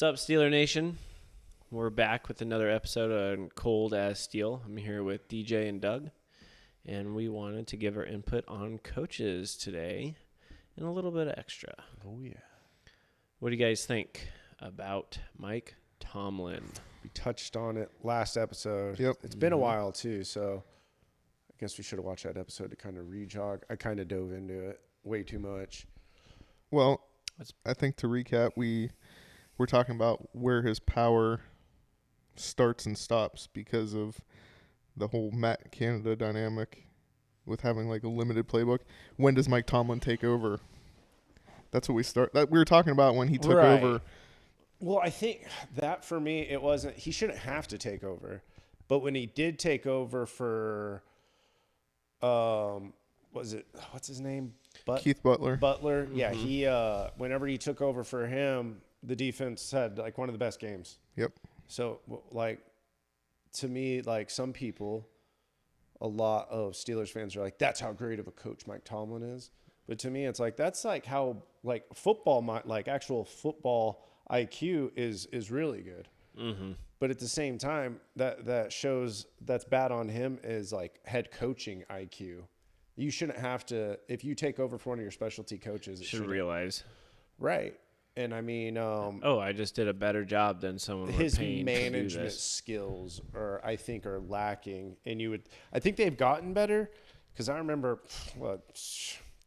What's up, Steeler Nation? We're back with another episode on Cold as Steel. I'm here with DJ and Doug, and we wanted to give our input on coaches today and a little bit of extra. Oh, yeah. What do you guys think about Mike Tomlin? We touched on it last episode. Yep. It's been a while, too, so I guess we should have watched that episode to kind of re-jog. I kind of dove into it way too much. Well, I think to recap, we're talking about where his power starts and stops because of the whole Matt Canada dynamic with having like a limited playbook. When does Mike Tomlin take over? That's what we were talking about when he took over. Well, I think that for me, it wasn't, he shouldn't have to take over. But when he did take over for, what's his name? Keith Butler. Butler. Yeah. He, whenever he took over for him, the defense had like one of the best games. Yep. So like, to me, like some people, a lot of Steelers fans are like, that's how great of a coach Mike Tomlin is. But to me, it's like, that's like how like football, like actual football IQ is really good. Mm-hmm. But at the same time, that shows that's bad on him is like head coaching IQ. You shouldn't have to, if you take over for one of your specialty coaches, it Should realize. Right. And I mean, I just did a better job than someone his paying management to do this. skills I think are lacking. And I think they've gotten better because I remember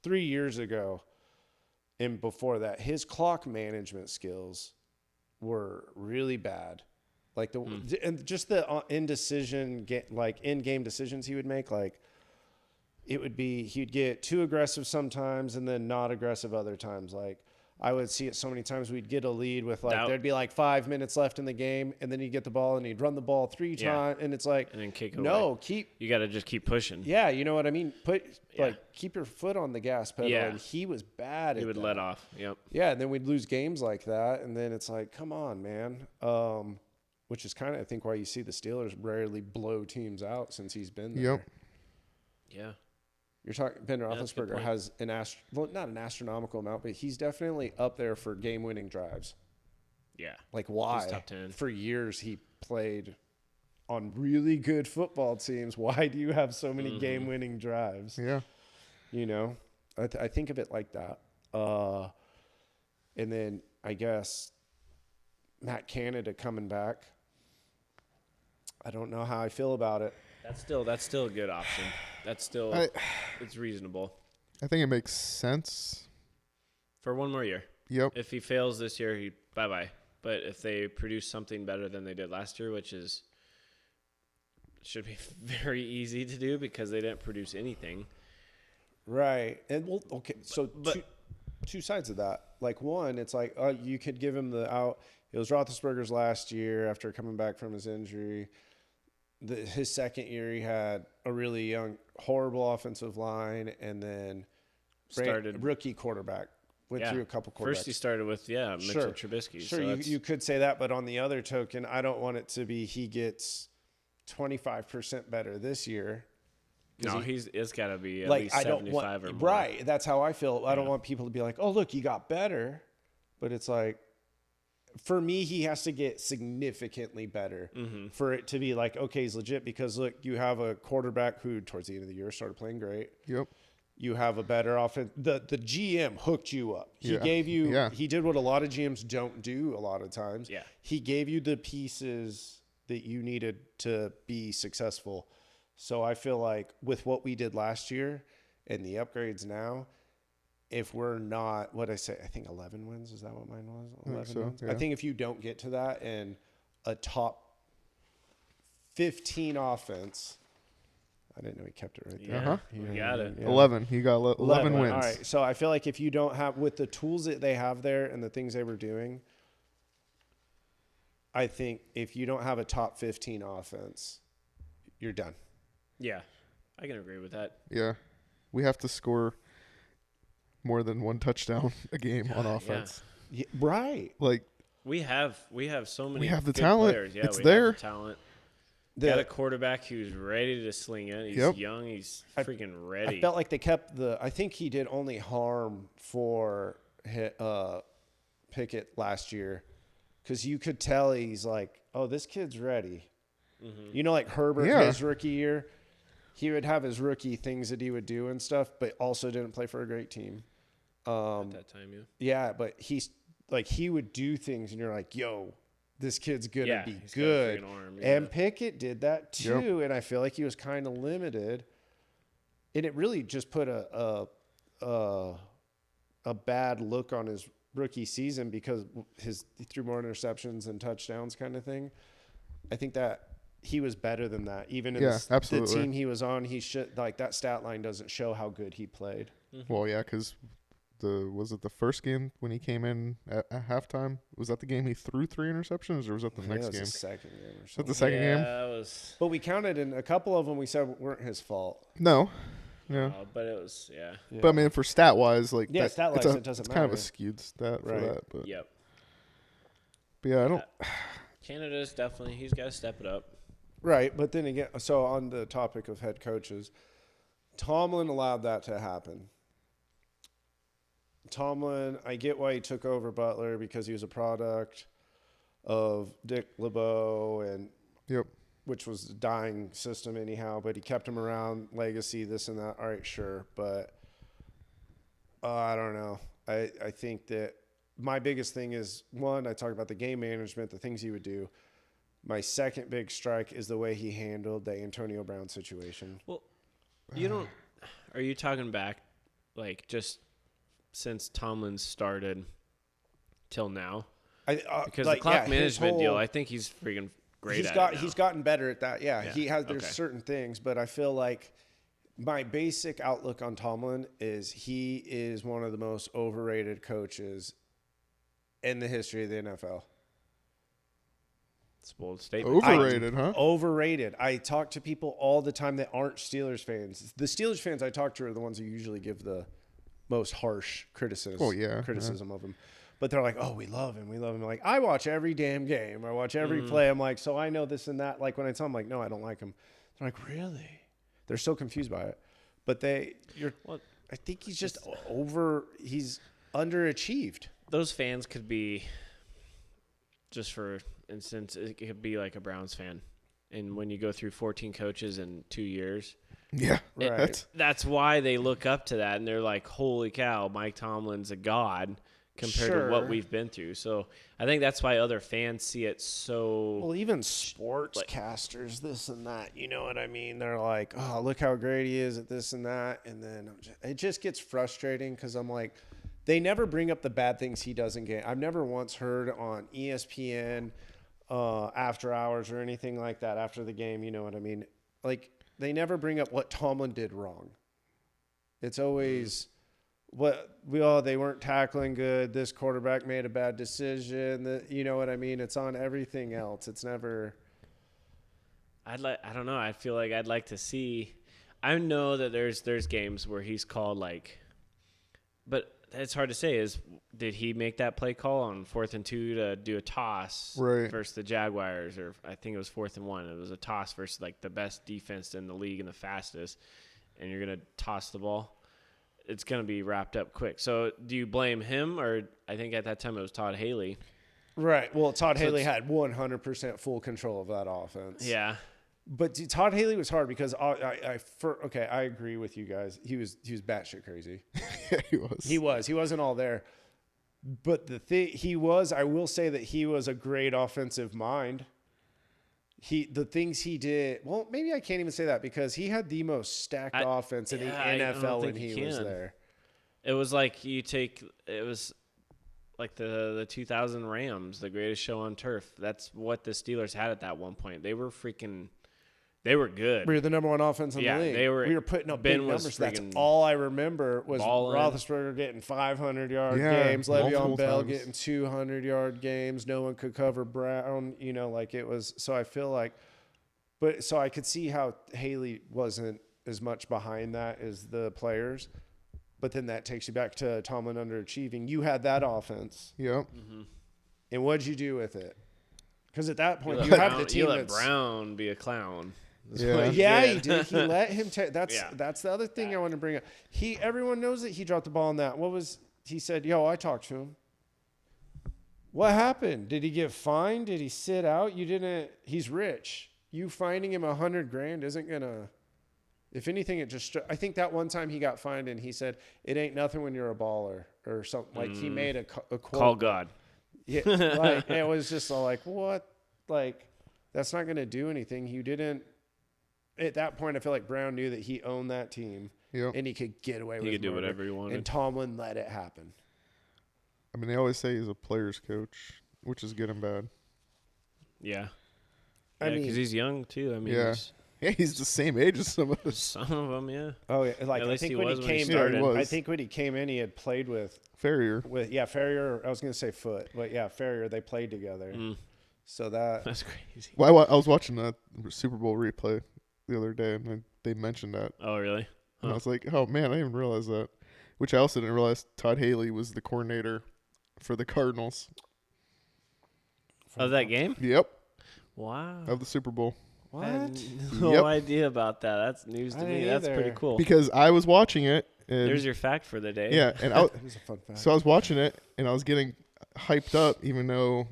3 years ago and before that, his clock management skills were really bad. Like and just the in game decisions he would make, like it would be, he'd get too aggressive sometimes and then not aggressive other times. Like I would see it so many times we'd get a lead with there'd be like 5 minutes left in the game and then he'd get the ball and he'd run the ball 3 times and it's like, and then kick it no, away. You got to just keep pushing. Yeah. You know what I mean? Keep your foot on the gas pedal. Yeah. And he was bad at He would that. let off. Yep. Yeah. And then we'd lose games like that. And then it's like, come on, man. Which is kind of, I think, why you see the Steelers rarely blow teams out since he's been there. Yep. Yeah. You're talking, Ben Roethlisberger has not an astronomical amount, but he's definitely up there for game-winning drives. Yeah. Like why? He's top 10. For years he played on really good football teams. Why do you have so many game-winning drives? Yeah. You know, I think of it like that. And then I guess Matt Canada coming back. I don't know how I feel about it. That's still a good option. That's still it's reasonable. I think it makes sense. For one more year. Yep. If he fails this year, bye-bye. But if they produce something better than they did last year, which should be very easy to do because they didn't produce anything. Right. And so two sides of that. Like one, it's like you could give him the out. It was Roethlisberger's last year after coming back from his injury. His second year, he had a really young, horrible offensive line, and then started rookie quarterback. Went through a couple quarterbacks. First, he started with Mitchell Trubisky. Sure, so you could say that, but on the other token, I don't want it to be he gets 25% better this year. No, it's got to be at least 75 or more. Right, that's how I feel. I don't want people to be like, "Oh, look, he got better," but it's like, for me, he has to get significantly better for it to be like, okay, he's legit. Because look, you have a quarterback who, towards the end of the year, started playing great. Yep. You have a better offense. The GM hooked you up. He gave you. Yeah. He did what a lot of GMs don't do a lot of times. Yeah. He gave you the pieces that you needed to be successful. So I feel like with what we did last year and the upgrades now, if we're not, I think 11 wins. Is that what mine was? 11 wins. Yeah. I think if you don't get to that and a top 15 offense, I didn't know he kept it right there. Uh-huh. You got it. Yeah. 11. He got 11 wins. All right. So I feel like if you don't have, with the tools that they have there and the things they were doing, I think if you don't have a top 15 offense, you're done. Yeah, I can agree with that. Yeah. We have to score more than one touchdown a game on offense. Yeah, right. Like we have so many. We have the good talent. Players. Yeah, it's we there. Have the talent. Got a quarterback who's ready to sling it. He's young. He's freaking ready. I felt like they kept I think he did only harm for Pickett last year because you could tell he's like, oh, this kid's ready. Mm-hmm. You know, like Herbert, Yeah. his rookie year, he would have his rookie things that he would do and stuff, but also didn't play for a great team. At that time, Yeah, but he's like, he would do things, and you're like, yo, this kid's going to be he's got a good. friggin' arm, And Pickett did that too, Yep. and I feel like he was kind of limited. And it really just put a bad look on his rookie season because he threw more interceptions and touchdowns kind of thing. I think that he was better than that. Even in the absolutely. team he was on, he should like that stat line doesn't show how good he played. Well, yeah, because was it the first game when he came in at halftime? Was that the game he threw 3 interceptions, or was that the I think next that was game? the second game or Was that something. the second game? That was. But we counted, and a couple of them we said weren't his fault. No. Yeah. But it was, yeah. But I mean, for stat wise, like Yeah, stat-wise, it doesn't it's kind of a matter. skewed stat Right. for that. But, Yep. but yeah, I don't. Canada's definitely, he's got to step it up. Right, but then again, so on the topic of head coaches, Tomlin allowed that to happen. Tomlin, I get why he took over Butler because he was a product of Dick LeBeau, and Yep. which was a dying system anyhow, but he kept him around, legacy, this and that. All right, sure, but I don't know. I think that my biggest thing is, one, I talked about the game management, the things he would do. My second big strike is the way he handled the Antonio Brown situation. Well, you don't. Are you talking back, like just since Tomlin started till now? Because Because the clock management deal, I think he's freaking great at it now. He's gotten better at that. Yeah, Yeah, he has. There's okay. certain things, but I feel like my basic outlook on Tomlin is he is one of the most overrated coaches in the history of the NFL. It's a bold statement. Overrated, huh? Overrated. I talk to people all the time that aren't Steelers fans. The Steelers fans I talk to are the ones who usually give the most harsh criticism. Oh, yeah. Criticism of him. But they're like, oh, we love him. We love him. Like, I watch every damn game. I watch every play. I'm like, so I know this and that. Like, when I tell them, like, no, I don't like him. They're like, really? They're so confused by it. But I think he's just he's underachieved. Those fans could be, just for instance, it could be like a Browns fan. And when you go through 14 coaches in 2 years, Yeah. Right. that's why they look up to that. And they're like, holy cow, Mike Tomlin's a god compared to what Sure. we've been through. So I think that's why other fans see it so. Well, even sportscasters, this and that, you know what I mean? They're like, oh, look how great he is at this and that. And then it just gets frustrating because I'm like, they never bring up the bad things he does in game. I've never once heard on ESPN after hours or anything like that after the game, you know what I mean? Like, they never bring up what Tomlin did wrong. It's always they weren't tackling good. This quarterback made a bad decision. You know what I mean? It's on everything else. It's never. I don't know. I feel like I'd like to see. I know that there's games where he's called like, but it's hard to say. Did he make that play call on 4th and 2 to do a toss versus the Jaguars, or I think it was 4th and 1. It was a toss versus like the best defense in the league and the fastest, and you're gonna toss the ball. It's going to be wrapped up quick. So do you blame him, or I think at that time it was Todd Haley? Right. Well, Todd Haley had 100% full control of that offense. Yeah. But Todd Haley was hard because I agree with you guys. He was batshit crazy. Yeah, he was. He wasn't all there. But I will say that he was a great offensive mind. The things he did, well, maybe I can't even say that because he had the most stacked offense in the NFL when he was there. It was like it was like the 2000 Rams, the greatest show on turf. That's what the Steelers had at that one point. They were good. We were the number one offense in the league. We were putting up Ben big was numbers. That's freaking all I remember was balling. Roethlisberger getting 500-yard Yeah, games, Le'Veon multiple Bell times. getting 200-yard games. No one could cover Brown. You know, like it was. So I feel like, so I could see how Haley wasn't as much behind that as the players. But then that takes you back to Tomlin underachieving. You had that offense, Yep. and what'd you do with it? Because at that point, you let have Brown- the team you let that's Brown be a clown. That's Yeah. what Yeah, did. he did. He let him take. Yeah. That's the other thing I want to bring up. Everyone knows that he dropped the ball on that. He said, "Yo, I talked to him." What happened? Did he get fined? Did he sit out? You didn't. He's rich. You finding him $100,000 isn't gonna. If anything, it just. I think that one time he got fined and he said, "It ain't nothing when you're a baller," or something. Like he made a quote. Call God. Yeah, like it was just all like, what? Like that's not gonna do anything. You didn't. At that point, I feel like Brown knew that he owned that team, and he could get away with it. He could do whatever he wanted. And Tomlin let it happen. I mean, they always say he's a player's coach, which is good and bad. Yeah. I mean, because he's young too. I mean, Yeah. Yeah, he's the same age as some of us. some of them, yeah. oh yeah, like At I least think he when was he when he came, started. Yeah, he I was. think when he came in, he had played with Farrier. Farrier. I was gonna say Foot, but yeah, Farrier. They played together, so That's crazy. Well, I was watching a Super Bowl replay the other day, and they mentioned that. Oh, really? And I was like, oh, man, I didn't even realize that. Which I also didn't realize Todd Haley was the coordinator for the Cardinals. Of that game? Yep, Wow. of the Super Bowl. What? I had no Yep. idea about that. That's news to I me. didn't That's pretty either. cool. Because I was watching it. And There's your fact for the day. yeah, and I, That was a fun fact. so I was watching it, and I was getting hyped up, even though,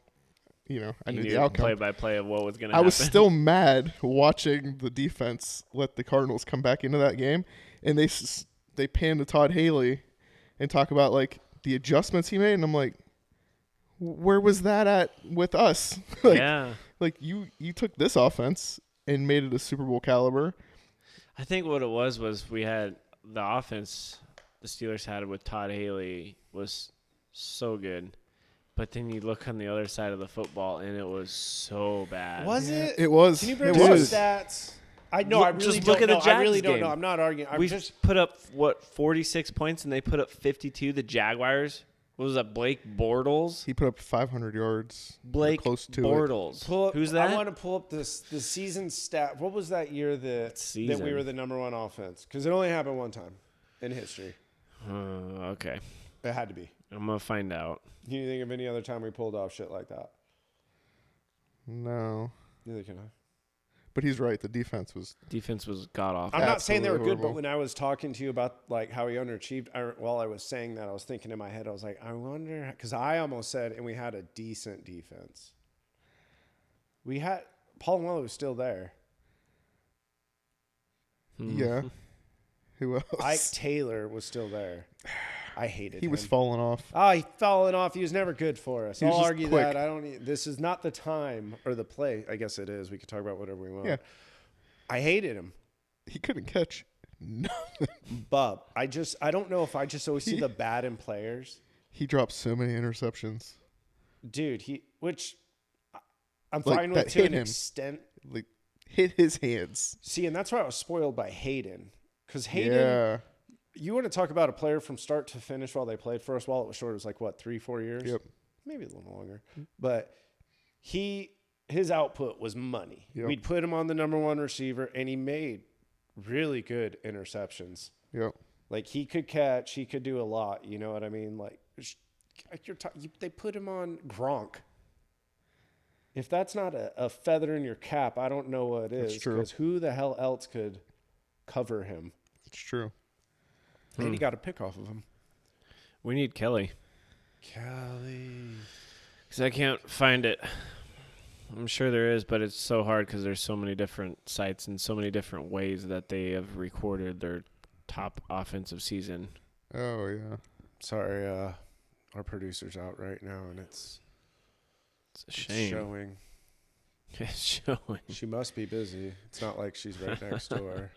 I You knew knew the outcome. play by play of what was going to I happen. was still mad watching the defense let the Cardinals come back into that game, and they pan to Todd Haley and talk about like the adjustments he made, and I'm like, where was that at with us? Yeah. Like you took this offense and made it a Super Bowl caliber. I think what it was we had the offense the Steelers had with Todd Haley was so good. But then you look on the other side of the football, and it was so bad. Was it? It was. Can you It bring up was. stats? I know. I Look- really just don't look at know. the I really Jags don't game. know. I'm not arguing. I'm We just. put up, 46 points, and they put up 52. The Jaguars. What was that, Blake Bortles? He put up 500 yards. or Blake close to it. Bortles. Pull up, Who's that? I want to pull up the season stat. What was that year that we Season. were the number one offense? Because it only happened one time in history. Okay. It had to be. I'm going to find out. Can you think of any other time we pulled off shit like that? No, Neither can I. but he's right. The defense was. Defense was god-awful. I'm not saying they were Absolutely good, but horrible. when I was talking to you about like how he underachieved, while I was saying that, I was thinking in my head, I was like, I wonder, because I almost said, and we had a decent defense. We had Paul Weller was still there. Yeah. Who else? Ike Taylor was still there. I hated He him. was falling off. Oh, he fallen off. He was never good for us. He was I'll just argue quick. that. I don't. This is not the time or the play. I guess it is. We can talk about whatever we want. Yeah. I hated him. He couldn't catch. No. Bub. I don't know if I just always see the bad in players. He dropped so many interceptions. Dude, I'm Like, fine that with to hit an him. extent. Like hit his hands. See, and that's why I was spoiled by Hayden. Because Hayden, Yeah. you want to talk about a player from start to finish while they played for us while it was short. It was like, what, 3-4 years? Yep. Maybe a little longer. But his output was money. Yep. We'd put him on the number one receiver, and he made really good interceptions. Yep. Like, he could catch. He could do a lot. You know what I mean? Like they put him on Gronk. If that's not a feather in your cap, I don't know what is. That's true. Because who the hell else could cover him? It's true. And he got a pick off of him. We need Kelly. Kelly. Because I can't find it. I'm sure there is, but it's so hard because there's so many different sites and so many different ways that they have recorded their top offensive season. Oh yeah. Sorry, our producer's out right now, and it's It's a shame. showing. It's showing. She must be busy. It's not like she's right next door.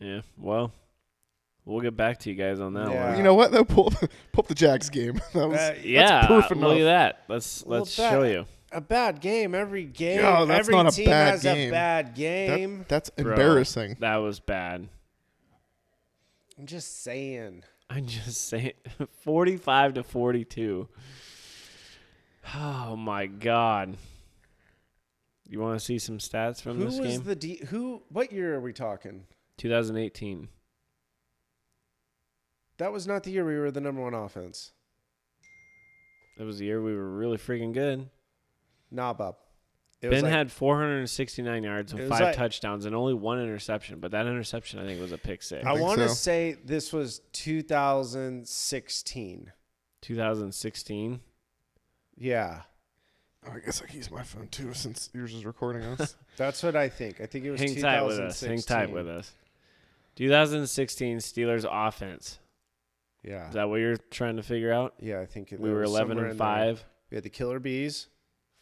Yeah. Well, we'll get back to you guys on that Yeah. one. You know what though? Pull up the Jags game. That was Yeah. proof Look enough. at that. Let's Well, show you. A bad game. Every game. No, that's every not a team bad has game. a bad game. That's Bro, embarrassing. That was bad. I'm just saying. I'm just saying. 45-42. Oh my God. You want to see some stats from Who this was game? the what year are we talking? 2018. That was not the year we were the number one offense. That was the year we were really freaking good. Nah, Bob. Ben had 469 yards and 5 like, touchdowns and only 1 interception, but that interception I think was a pick six. I want to so. say this was 2016. 2016. Yeah. Oh, I guess I can use my phone too since yours is recording us. That's what I think. I think it was Hang tight with 2016. us. Hang tight with us. 2016 Steelers offense. Yeah. Is that what you're trying to figure out? Yeah, I think We were 11-5, We had the Killer Bees.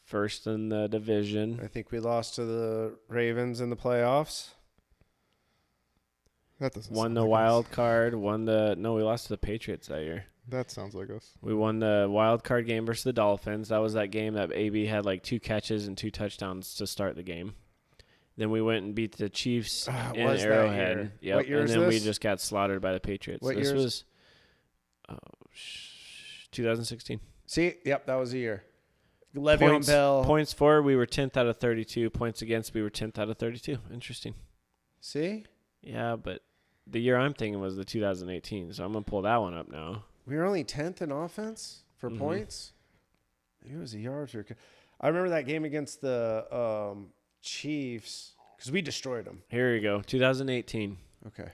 first in the division. I think we lost to the Ravens in the playoffs. That doesn't Won sound the like wild us. card. We lost to the Patriots that year. That sounds like us. We won the wild card game versus the Dolphins. That was that game that AB had like 2 catches and 2 touchdowns to start the game. Then we went and beat the Chiefs in was that Arrowhead. year? Yep. What year and is then we this? just got slaughtered by the Patriots. What This year was 2016. See? Yep, that was the year. Le'Veon Bell. Points for, we were 10th out of 32. Points against, we were 10th out of 32. Interesting. See? Yeah, but the year I'm thinking was the 2018, so I'm going to pull that one up now. We were only 10th in offense for points. It was a yards. I remember that game against the Chiefs because we destroyed them. Here we go. 2018. Okay.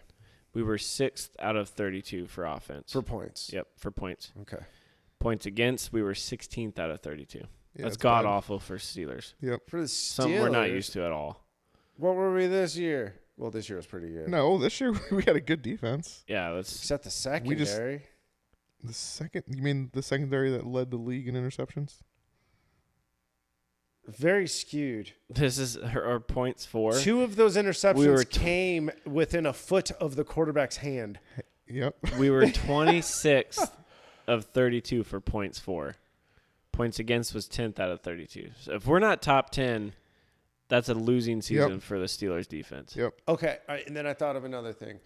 We were 6th out of 32 for offense. For points. Yep, for points. Okay. Points against, we were 16th out of 32. Yeah, That's it's god bad. awful for Steelers. Yep. For the Steelers. Something we're not used to at all. What were we this year? Well, this year was pretty good. No, this year we had a good defense. Yeah, let's. Except the secondary. The second, you mean the secondary that led the league in interceptions? Very skewed. This is our points for. 2 of those interceptions were came within a foot of the quarterback's hand. Yep. We were 26th of 32 for points for. Points against was 10th out of 32. So if we're not top 10, that's a losing season for the Steelers defense. Yep. Okay, and then I thought of another thing.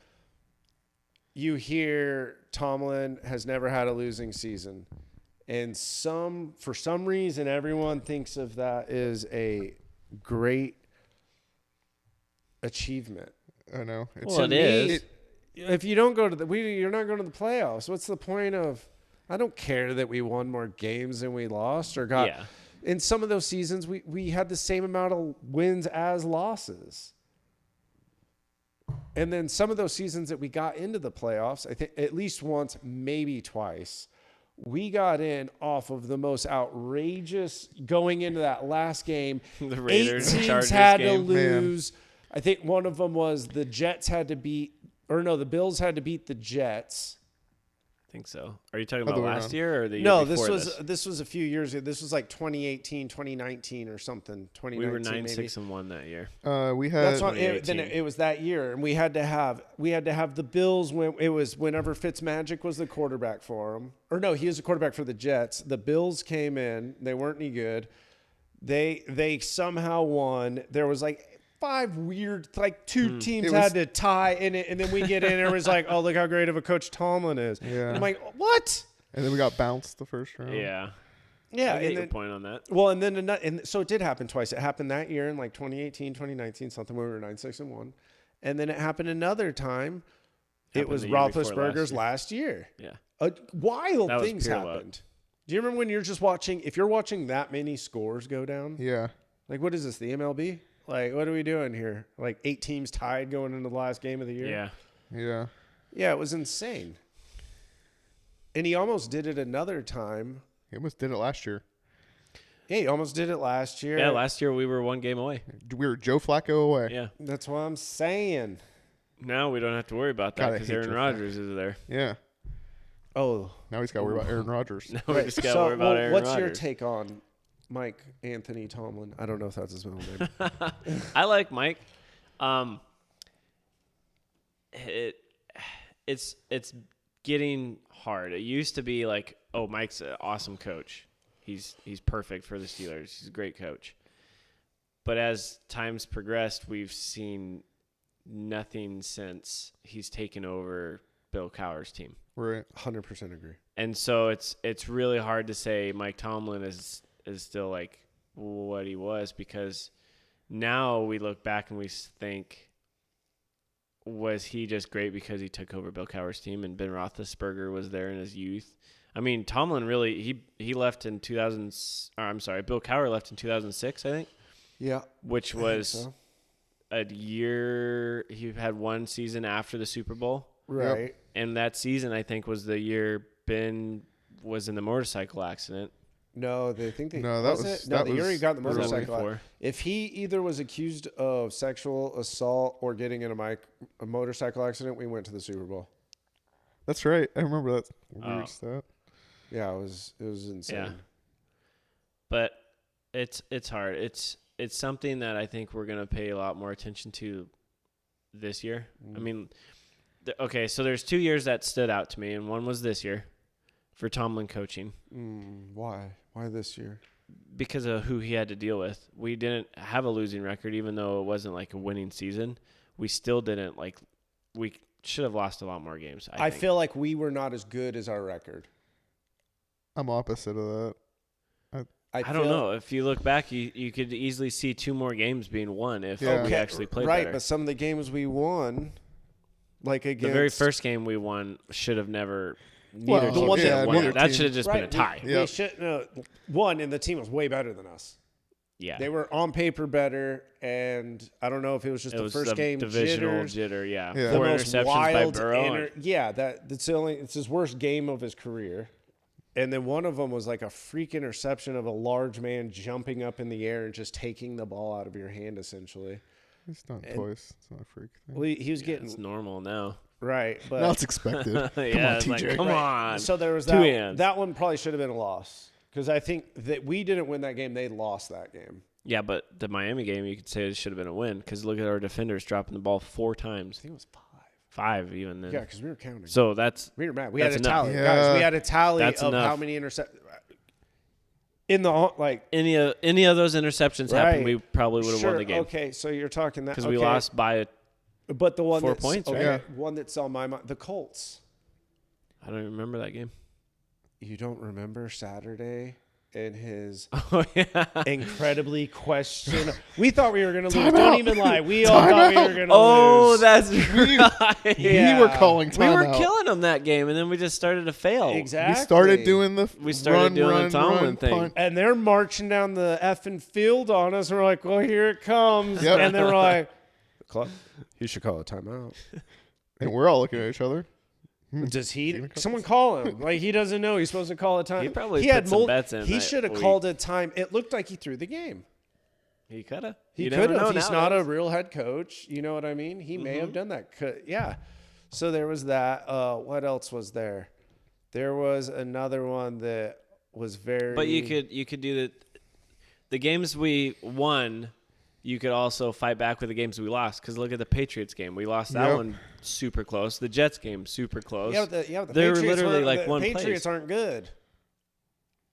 You hear Tomlin has never had a losing season, and for some reason everyone thinks of that as a great achievement. I know. Well, it is. If you don't go to you're not going to the playoffs. What's the point of? I don't care that we won more games than we lost or got. Yeah. In some of those seasons, we had the same amount of wins as losses. And then some of those seasons that we got into the playoffs, I think at least once, maybe twice, we got in off of the most outrageous going into that last game. The Raiders 8 teams Chargers had to game. lose. I think one of them was the Bills had to beat the Jets. I think so. Are you talking Other about way last around. year or the year No, before this was a few years ago. This was like 2018, 2019 or something. 2019 We were maybe. 9-6-1 that year. We had. That's what it, 2018. then it was that year, and we had to have the Bills when it was whenever Fitzmagic was the quarterback for them, or no, he was the quarterback for the Jets. The Bills came in; they weren't any good. They somehow won. There was like 5 weird, like 2 teams had to tie in it, and then we get in, and it was like, oh, look how great of a coach Tomlin is. Yeah. And I'm like, what? And then we got bounced the first round. Yeah. Yeah, I get and your then, point on that. well, and so it did happen twice. It happened that year in like 2018, 2019, something where we were 9-6-1, and then it happened another time. It Happened was the year before Roethlisberger's last year. Yeah. Wild That was things pure luck. happened. Do you remember when you're just watching? If you're watching that many scores go down, Yeah. like what is this? The MLB? Like what are we doing here? Like 8 teams tied going into the last game of the year. Yeah. Yeah. Yeah, it was insane. And he almost did it another time. He almost did it last year. Yeah, he almost did it last year. Yeah, last year we were 1 game away. We were Joe Flacco away. Yeah. That's what I'm saying. Now we don't have to worry about that God, I because hate Aaron Joe Rodgers is there. Yeah. Oh, Now he's got to worry about Aaron Rodgers. Now we just got to worry about Aaron what's your Rodgers. take on Mike Anthony Tomlin? I don't know if that's his middle name. I like Mike. It's getting hard. It used to be like, oh, Mike's an awesome coach. He's perfect for the Steelers. He's a great coach. But as time's progressed, we've seen nothing since he's taken over Bill Cowher's team. Right. 100% agree. And so it's really hard to say Mike Tomlin is still like what he was, because now we look back and we think, was he just great because he took over Bill Cowher's team and Ben Roethlisberger was there in his youth? I mean, Tomlin really he left in Bill Cowher left in 2006, I think. Yeah. which I think was so. a year. He had one season after the Super Bowl. Right. And that season, I think, was the year Ben was in the motorcycle accident. No, they think they No, that was was- it? No, that the year he was got in the Was that motorcycle. before? If he either was accused of sexual assault or getting in a motorcycle accident, we went to the Super Bowl. That's right. I remember that weird Oh. stat. Yeah, it was insane. Yeah. But it's hard. It's something that I think we're gonna pay a lot more attention to this year. I mean, okay, so there's 2 years that stood out to me, and one was this year for Tomlin coaching Why? Why this year? because of who he had to deal with. We didn't have a losing record, even though it wasn't like a winning season. We still didn't we should have lost a lot more games. I think. feel like we were not as good as our record. I'm opposite of that. I don't know. If you look back, you could easily see 2 more games being won if Yeah. we actually played right, better. but some of the games we won, like against The very first game we won should have never. Neither Well, team one should that- have won. neither That team- should have just been a tie. We Yep. should won, and the team was way better than us. Yeah, They were on paper better, and I don't know if it was just it the was first the game divisional jitters, jitter. Yeah, Yeah. the 4 most interceptions wild by Burrow. it's his worst game of his career. And then one of them was like a freak interception of a large man jumping up in the air and just taking the ball out of your hand, essentially. It's done And- twice. It's not a freak thing. Well, he was Yeah, getting it's normal now. right, but Now it's expected. Yeah, Come on, it's like, TJ. come right. on. So there was 2 that. hands. That one probably should have been a loss because I think that we didn't win that game; they lost that game. Yeah, but the Miami game, you could say it should have been a win because look at our defenders dropping the ball 4 times, I think it was 5. 5 even then. Yeah, because we were counting. So that's We were mad. We had That's a enough. tally, Yeah. guys. We had a tally That's of enough. how many interceptions in the like. any of those interceptions Right. happened, we probably would have Sure, won the game okay, so you're talking that because okay. we lost by. But the one 4 that's, points, okay, right? one that's on my mind, the Colts. I don't even remember that game. You don't remember Saturday and his Oh yeah. incredibly question. We thought we were going to lose. Time Don't out. even lie. We all Time thought we out. were going to Oh, lose. that's right. Yeah. We were calling We timeout. were killing them that game, and then we just started to fail. Exactly. We started doing the We started doing the Tomlin thing. punt. And they're marching down the effing field on us. And we're like, well, here it comes. Yep. And then we're like, he should call a timeout. And we're all looking at each other. Does he? Someone call him. Like he doesn't know. He's supposed to call a time. He probably put some bets in He that should have week. called a time. It looked like he threw the game. He could have. He could have. He's not a real head coach. You know what I mean? He may have done that. Yeah. So there was that. What else was there? There was another one that was very. But you could do the games we won. You could also fight back with the games we lost. Because look at the Patriots game. We lost that Yep. one super close. The Jets game super close. Yeah, but the They were Patriots literally weren't- like the one Patriots place. aren't good.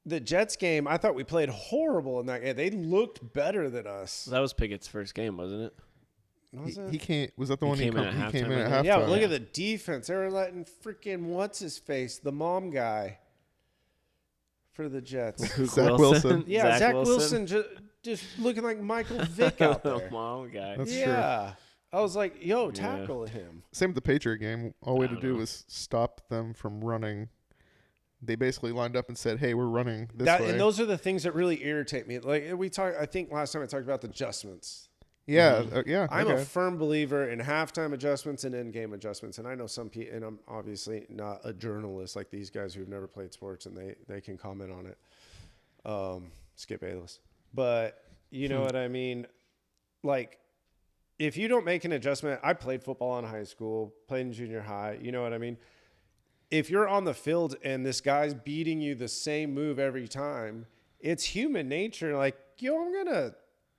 The Jets game, I thought we played horrible in that game. They looked better than us. That was Pickett's first game, wasn't it? Was it? He can't. Was that the He one came in at he came halftime, in I at think. halftime? Yeah, but look at the defense. They were letting freaking what's his face, the mom guy, for the Jets. Zach Wilson. Yeah, Zach Wilson just looking like Michael Vick out there. Mom guy. That's true. Yeah, I was like, yo, tackle him. Same with the Patriot game. All we had to I do don't know. was stop them from running. They basically lined up and said, "Hey, we're running this way." And those are the things that really irritate me. Like we talked, I think last time I talked about the adjustments. yeah, yeah. I'm okay. a firm believer in halftime adjustments and in-game adjustments. And I know some people, and I'm obviously not a journalist like these guys who've never played sports and they can comment on it. Skip Bayless. But you know what I mean? Like, if you don't make an adjustment, I played football in high school, played in junior high. You know what I mean? If you're on the field and this guy's beating you the same move every time, it's human nature. Like, yo,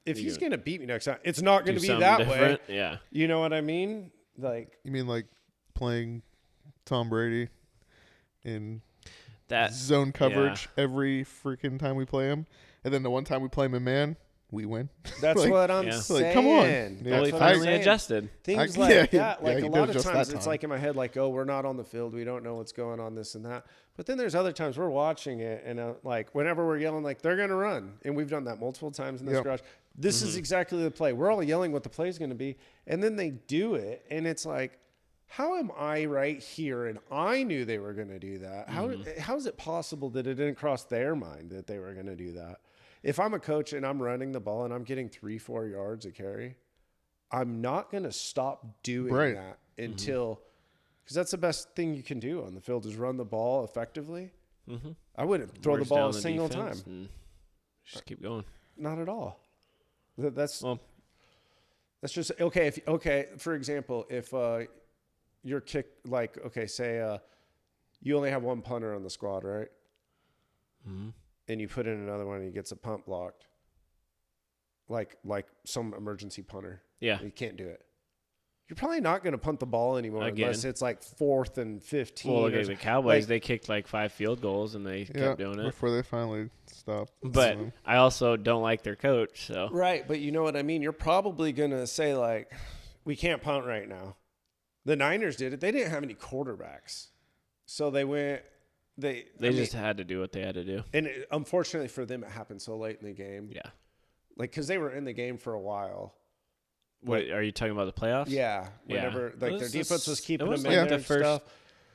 if he's going to beat me next time, it's not going to be that way. Yeah. You know what I mean? Like, You mean like playing Tom Brady in That zone coverage every freaking time we play him, and then the one time we play him in man, we win. that's Like, what I'm yeah. saying. Like, come on. That's Yeah. well, he what I'm finally saying. adjusted. Things I- like yeah, that. yeah, Like he a did lot of adjust times that it's time. like in my head, like, oh, we're not on the field. We don't know what's going on, this and that. But then there's other times we're watching it and like whenever we're yelling, like they're going to run. And we've done that multiple times in this Yep. garage. This is exactly the play. We're all yelling what the play is going to be. And then they do it. And it's like, how am I right here? And I knew they were going to do that. How is it possible that it didn't cross their mind that they were going to do that? if I'm a coach and I'm running the ball and I'm getting 3-4 yards a carry, I'm not going to stop doing Right. that until, because that's the best thing you can do on the field is run the ball effectively. Mm-hmm. I wouldn't throw the Wears ball down a the single defense time. and just keep going. Not at all. That's Well, just okay. For example, if your kick, like, okay, say you only have one punter on the squad, right? mm-hmm. And you put in another one and he gets a punt blocked, like some emergency punter. Yeah. You can't do it. You're probably not going to punt the ball anymore unless it's like 4th and 15. Well, look or at the something. Cowboys. Like, They kicked like 5 field goals and they kept doing it. Before they finally stopped. But I also don't like their coach. So right, but you know what I mean? You're probably going to say, like, we can't punt right now. The Niners did it. They didn't have any quarterbacks. So they went – They just had to do what they had to do. And unfortunately for them, it happened so late in the game. Yeah. Like, because they were in the game for a while. What are you talking about? The playoffs? Yeah. Whenever, like, their defense was keeping them in like there the and stuff.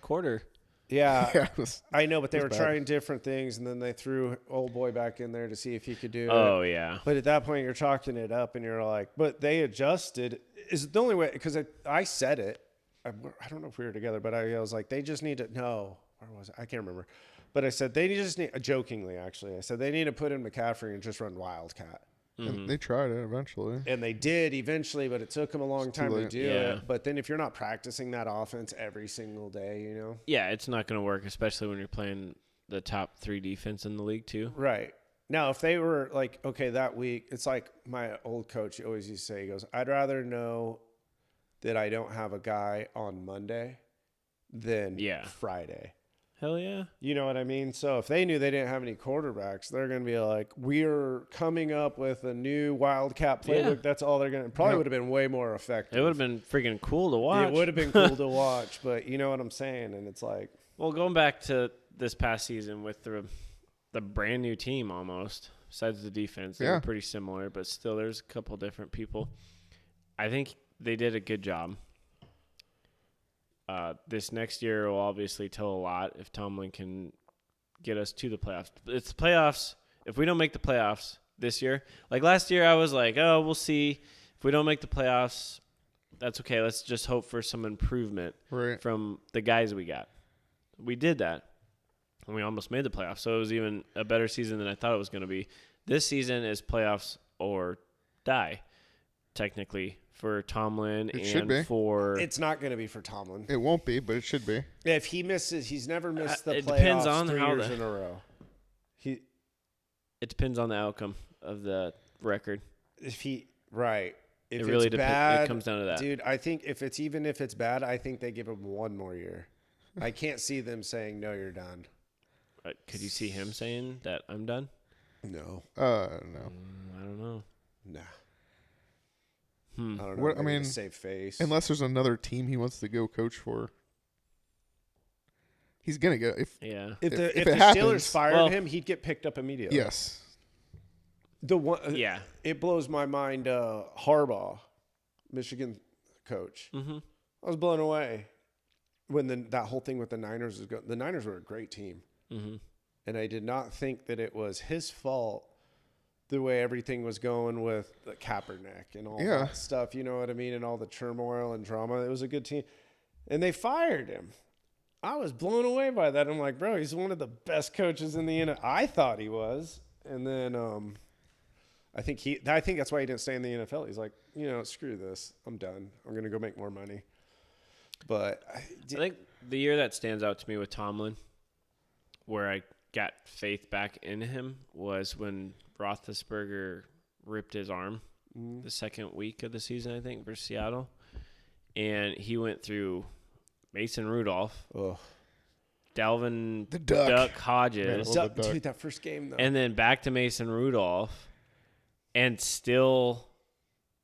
quarter. Yeah. Yeah, it was- I know, but they it were was bad. trying different things, and then they threw old boy back in there to see if he could do it. Oh, yeah. But at that point, you're chalking it up, and you're like, but they adjusted. Is the only way, because I said it. I don't know if we were together, but I was like, they just need to, no. Where was it? I can't remember. But I said, they just need, jokingly, actually, I said, they need to put in McCaffrey and just run Wildcat. And they tried it eventually. And they did eventually, but it took them a long time to late. do Yeah. it. But then if you're not practicing that offense every single day, you know? Yeah, it's not going to work, especially when you're playing the top 3 defense in the league, too. Right. Now, if they were like, okay, that week, it's like my old coach always used to say, he goes, I'd rather know that I don't have a guy on Monday than Friday. Hell yeah. You know what I mean? So if they knew they didn't have any quarterbacks, they're going to be like, we're coming up with a new Wildcat playbook. Yeah. That's all they're going to – probably would have been way more effective. It would have been freaking cool to watch. It would have been cool to watch, but you know what I'm saying? And it's like – Well, going back to this past season with the brand new team almost, besides the defense, they were pretty similar, but still there's a couple different people. I think they did a good job. This next year will obviously tell a lot if Tomlin can get us to the playoffs. It's the playoffs. If we don't make the playoffs this year, like last year I was like, oh, we'll see. If we don't make the playoffs, that's okay. Let's just hope for some improvement from the guys we got. We did that, and we almost made the playoffs. So it was even a better season than I thought it was going to be. This season is playoffs or die, technically, for Tomlin for... It's not going to be for Tomlin. It won't be, but it should be. If he misses, he's never missed the playoffs depends on 3 how years in a row. It depends on the outcome of the record. If it really bad, it comes down to that. Dude, I think if it's bad, I think they give him one more year. I can't see them saying, no, you're done. Could you see him saying that I'm done? No. No. I don't know. Nah. Hmm. I don't know. What, I mean, to save face. Unless there's another team he wants to go coach for. He's going to go. If If the happens, Steelers fired him, he'd get picked up immediately. Yes. It blows my mind. Harbaugh, Michigan coach. Mm-hmm. I was blown away when that whole thing with the Niners was going. The Niners were a great team, and I did not think that it was his fault the way everything was going with the Kaepernick and all that stuff. You know what I mean? And all the turmoil and drama. It was a good team, and they fired him. I was blown away by that. I'm like, bro, he's one of the best coaches in the NFL. I thought he was, and then I think that's why he didn't stay in the NFL. He's like, screw this. I'm done. I'm going to go make more money. But I think the year that stands out to me with Tomlin, where I got faith back in him, was when Roethlisberger ripped his arm the second week of the season, I think, versus Seattle. And he went through Mason Rudolph, Dalvin the Duck Hodges. Dude, that first game, though. And then back to Mason Rudolph, and still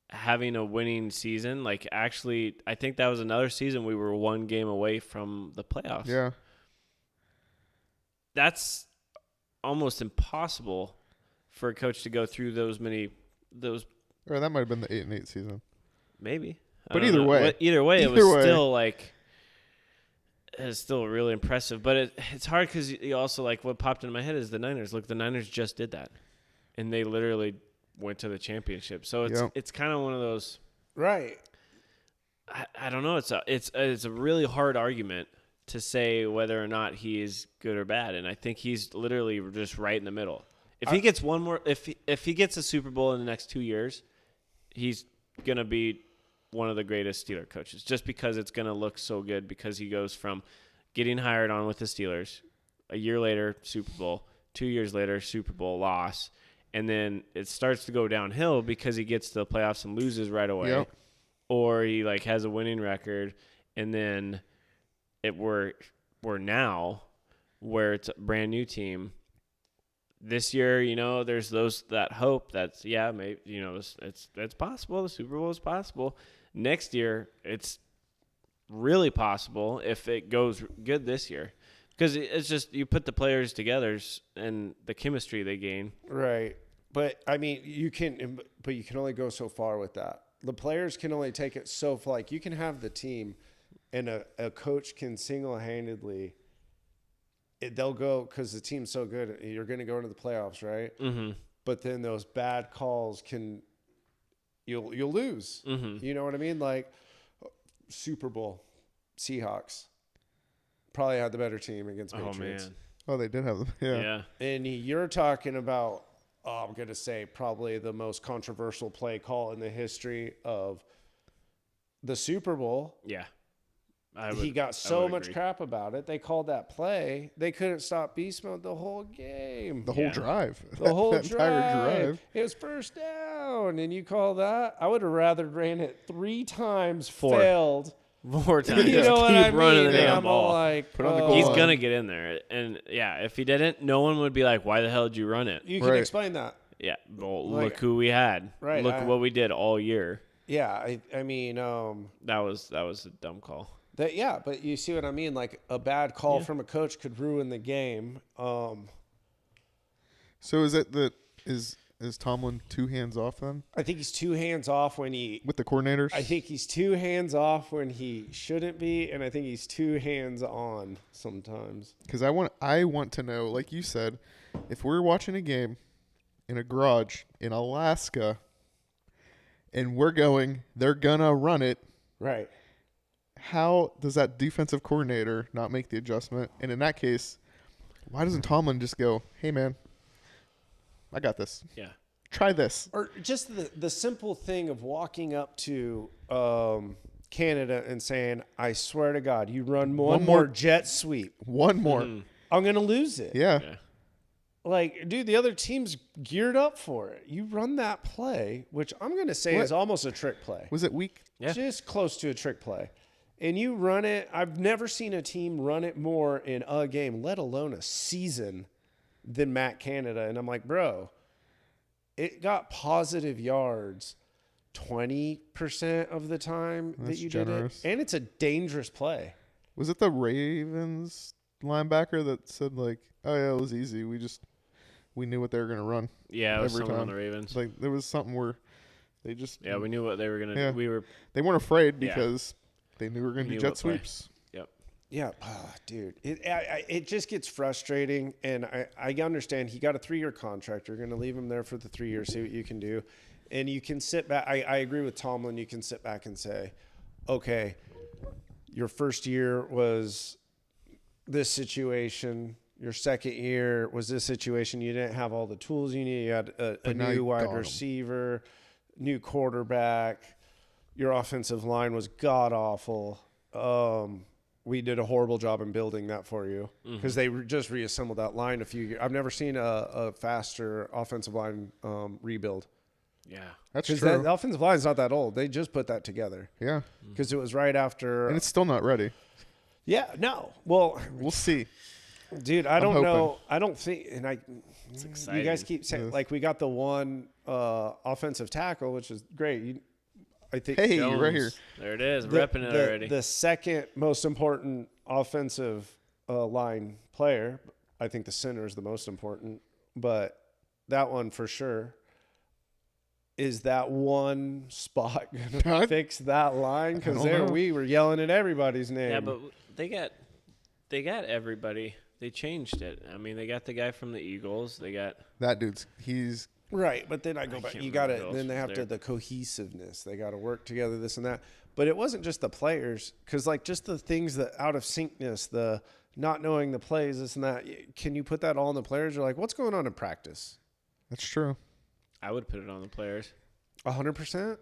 having a winning season. Like, actually, I think that was another season we were one game away from the playoffs. Yeah. That's almost impossible for a coach to go through those. Or that might have been the 8-8 season. Maybe. But either way. Either way, it was still like... It's still really impressive. But it's hard because you also, like, what popped into my head is the Niners. Look, the Niners just did that. and they literally went to the championship. So it's kind of one of those. Right. I don't know. It's a really hard argument to say whether or not he is good or bad, and I think he's literally just right in the middle. If he gets one more, if he gets a Super Bowl in the next 2 years, he's gonna be one of the greatest Steeler coaches, just because it's gonna look so good, because he goes from getting hired on with the Steelers, a year later Super Bowl, 2 years later Super Bowl loss, and then it starts to go downhill because he gets to the playoffs and loses right away. Yep. Or he like has a winning record, and then we're now where it's a brand new team. This year, there's that hope that's maybe it's possible. The Super Bowl is possible. Next year, it's really possible if it goes good this year, because it's just you put the players together and the chemistry they gain. Right. But I mean, you can only go so far with that. The players can only take it so far. Like, you can have the team, and a coach can single-handedly. They'll go because the team's so good. You're going to go into the playoffs, right? Mm-hmm. But then those bad calls you'll lose. Mm-hmm. You know what I mean? Like Super Bowl, Seahawks probably had the better team against Patriots. Oh man. Oh, they did have them. Yeah. And you're talking about, I'm going to say probably the most controversial play call in the history of the Super Bowl. Yeah. He got so much crap about it. They called that play. They couldn't stop beast mode the whole game. The whole drive. The whole entire drive. It was first down, and you call that? I would have rather ran it 3 times, 4. failed. 4 times. You know what I mean? Running the And damn I'm ball. all like, Put on the goal He's line. gonna get in there, and if he didn't, no one would be like, "Why the hell did you run it?" you can Right. explain that. Yeah, well, Like- look who we had. Right, Look what we did all year. Yeah, I mean, That was a dumb call. but you see what I mean? Like, a bad call from a coach could ruin the game. So is it that is Tomlin 2 hands off then I think he's 2 hands off when with the coordinators? I think he's 2 hands off when he shouldn't be, and I think he's 2 hands on sometimes. Because I want to know, like you said, if we're watching a game in a garage in Alaska, and they're gonna run it. Right. How does that defensive coordinator not make the adjustment? And in that case, why doesn't Tomlin just go, "Hey man, I got this. Yeah. Try this." Or just the simple thing of walking up to Canada and saying, "I swear to God, you run one more jet sweep, One more. I'm going to lose it." Yeah. Like, dude, the other team's geared up for it. You run that play, which I'm going to say is almost a trick play. Was it week? Yeah. Just close to a trick play. And you run it. I've never seen a team run it more in a game, let alone a season, than Matt Canada. And I'm like, bro, it got positive yards 20% of the time that That's you generous. did it. And it's a dangerous play. Was it the Ravens linebacker that said like, "Oh yeah, it was easy. We knew what they were gonna run." Yeah, it was Every someone on time. the Ravens. Like there was something where they just Yeah, we knew what they were gonna Yeah. do. they weren't afraid Yeah. because they knew we were gonna We do knew jet what play. sweeps. Yep. Yeah, dude, it just gets frustrating, and I understand he got a 3-year contract. You're going to leave him there for the 3 years, see what you can do, and you can sit back. I agree with Tomlin. You can sit back and say, okay, your first year was this situation. Your second year was this situation. You didn't have all the tools you need. You had a now new you wide got 'em. receiver, new quarterback. Your offensive line was god awful. We did a horrible job in building that for you because they just reassembled that line a few years. I've never seen a faster offensive line rebuild. Yeah. That's Because true. the offensive line is not that old. They just put that together Yeah, because it was right after. and it's still not ready. Yeah, no. Well, We'll see. dude, I don't hoping. know. I don't think, and It's you exciting. guys keep saying Yes. like we got the one offensive tackle, which is great. I think Hey, Jones. right here. There it is. Repping it already. The second most important offensive line player, I think the center is the most important, but that one for sure. Is that one spot gonna fix that line? Because don't there know. we were yelling at everybody's name. Yeah, but they got everybody. They changed it. I mean, they got the guy from the Eagles. They got That dude's he's Right, but then I go I back. can't You got remember to who then they else have was to there. the cohesiveness. They got to work together, this and that. But it wasn't just the players, because like just the things that out of syncness, the not knowing the plays, this and that. Can you put that all on the players? You're like, what's going on in practice? That's true. I would put it on the players. 100%.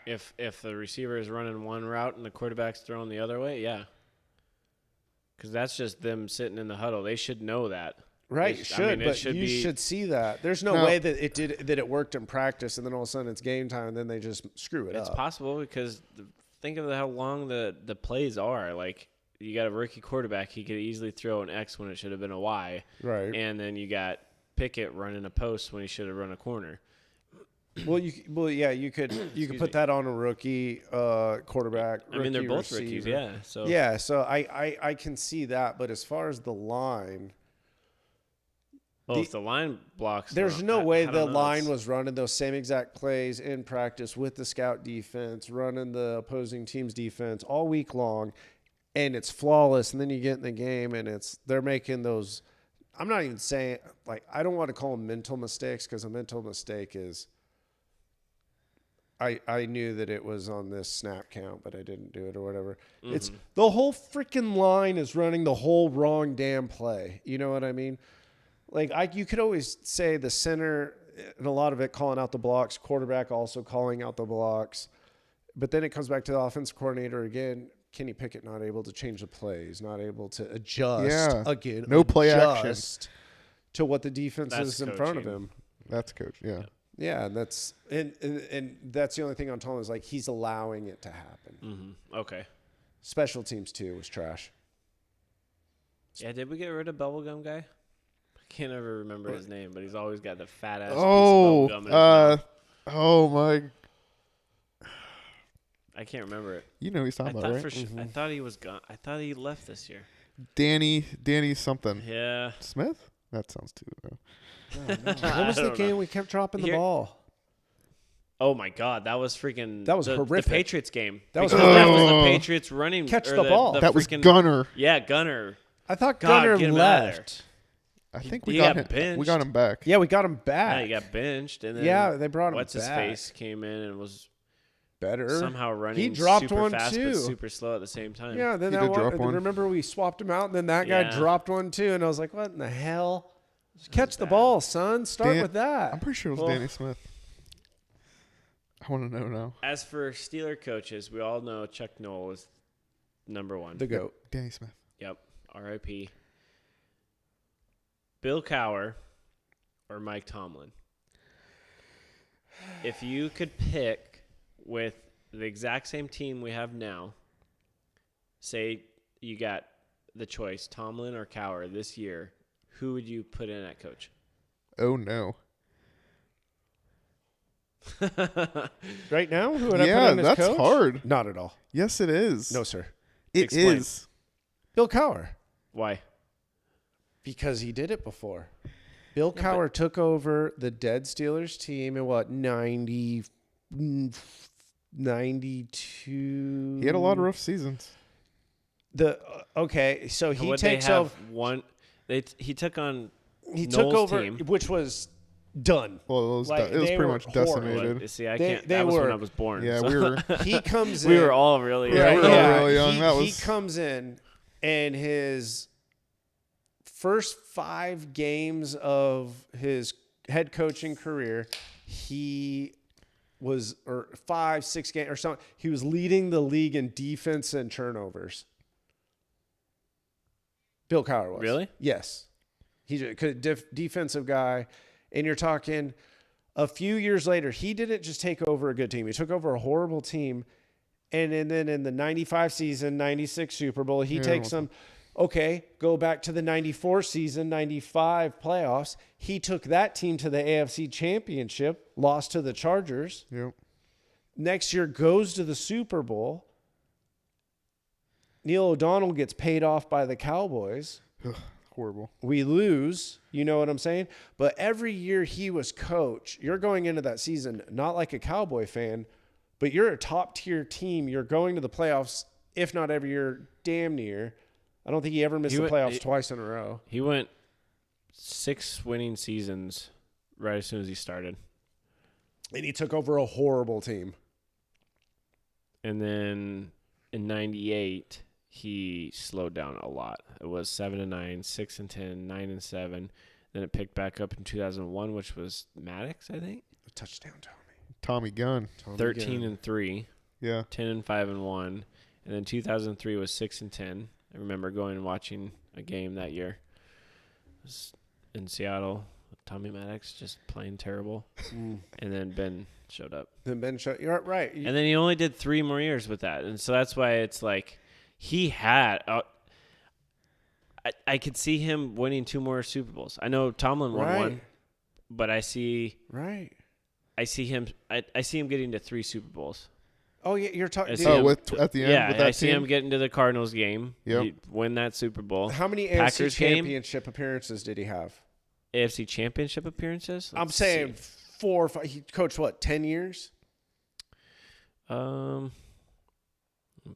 If the receiver is running one route and the quarterback's throwing the other way, yeah. Because that's just them sitting in the huddle. They should know that. Right, They should, it but should you be, should see that. There's no No. way that it worked in practice, and then all of a sudden it's game time, and then they just screw it It's up. possible because think of how long the plays are. Like, you got a rookie quarterback. He could easily throw an X when it should have been a Y. Right. And then you got Pickett running a post when he should have run a corner. Well, you could put that on a rookie quarterback. I mean, they're rookie both rookies, receiver. yeah. So Yeah, so I can see that, but as far as the line, if the line blocks, there's them, no way I don't the know. line It's- was running those same exact plays in practice with the scout defense, running the opposing team's defense all week long, and it's flawless. And then you get in the game, and they're making those. I'm not even saying like I don't want to call them mental mistakes, because a mental mistake is. I knew that it was on this snap count, but I didn't do it or whatever. It's the whole freaking line is running the whole wrong damn play. You know what I mean? Like you could always say the center and a lot of it calling out the blocks, quarterback also calling out the blocks. But then it comes back to the offensive coordinator again. Kenny Pickett not able to change the plays, not able to adjust again. No play action. Adjust to what the defense That's is in front of coaching. him. That's coach. Yeah. Yeah, and that's that's the only thing I'm telling is like he's allowing it to happen. Mm-hmm. Okay. Special teams too was trash. Yeah, did we get rid of Bubblegum Guy? I can't ever remember his name, but he's always got the fat ass piece of bubblegum in his mouth. Oh my. I can't remember it. You know who he's I talking thought about, right? I thought he was gone. I thought he left this year. Danny something. Yeah. Smith? That sounds too. What was the don't game know. we kept dropping the Here- ball? Oh my God, that was freaking. That was the horrific. Patriots game. That was Because that was the horrific. Patriots running. Catch or the ball. That was freaking- Gunner. Yeah, Gunner. I thought God, Gunner get him outta there. left. I think He we got got him. We got benched. him back. Yeah, we got him Yeah, back. he got benched, and then They brought him what's back. his face came in and was Better. somehow running. He dropped super one fast, too. but super slow at the same time. Yeah, then He that did drop one. remember we swapped him out, and then that guy Yeah. dropped one too, and I was like, "What in the hell? Just catch the ball, son. Start with I'm that." pretty sure it was Well- Danny Smith. I want to know now. As for Steeler coaches, we all know Chuck Noll is number one. The goat. Danny Smith. Yep. R.I.P. Bill Cowher or Mike Tomlin. If you could pick with the exact same team we have now, say you got the choice, Tomlin or Cowher this year, who would you put in at coach? Oh no. Right now, who would I Yeah, put in as that's coach? hard. Not at all. Yes, it is. No, sir. It Explain. is. Bill Cowher, Why? because he did it before. Bill Cowher took over the dead Steelers team in what 92. He had a lot of rough seasons. Okay, so he Would takes they have over. one? He took on. He took Noel's over, team. which was done. Well, it was, Like, it was they pretty were much horrible. decimated. See, I They- can't. they That was when were- I was born. Yeah, so- we were. He comes in. we were all really. Yeah, we were all Yeah. really young. That He was comes in, and his first 5 games of his head coaching career, he was, or 5, 6 games or something, he was leading the league in defense and turnovers. Bill Cowher was. Really? Yes. He's a defensive guy. And you're talking a few years later, he didn't just take over a good team. He took over a horrible team. And then in the 95 season, 96 Super Bowl, he takes them. Okay, go back to the 94 season, 95 playoffs. He took that team to the AFC Championship, lost to the Chargers. Yep. Next year goes to the Super Bowl. Neil O'Donnell gets paid off by the Cowboys. Horrible. We lose, you know what I'm saying? But every year he was coach, you're going into that season not like a Cowboy fan, but you're a top-tier team. You're going to the playoffs, if not every year, damn near. I don't think he ever missed the playoffs twice in a row. He went 6 winning seasons right as soon as he started. And he took over a horrible team. And then in 98, he slowed down a lot. It was 7-9, 6-10, 9-7. Then it picked back up in 2001, which was Maddox, I think. A touchdown, Tommy Gunn. 13-3. Yeah. 10-5-1. And then 2003 was 6-10. I remember going and watching a game that year. It was in Seattle. Tommy Maddox just playing terrible. And then Ben showed up. Then Ben showed. You're right. And then he only did 3 more years with that. And so that's why it's like he had I could see him winning 2 more Super Bowls. I know Tomlin won one, but I see him I see him getting to 3 Super Bowls. Oh yeah, you're talking. at the end with that I see team? him getting to the Cardinals game. Yep. He'd win that Super Bowl. How many Packers AFC game? Championship appearances did he have? AFC Championship appearances? I'm Let's saying see. 4 or 5. He coached what? 10 years. I'm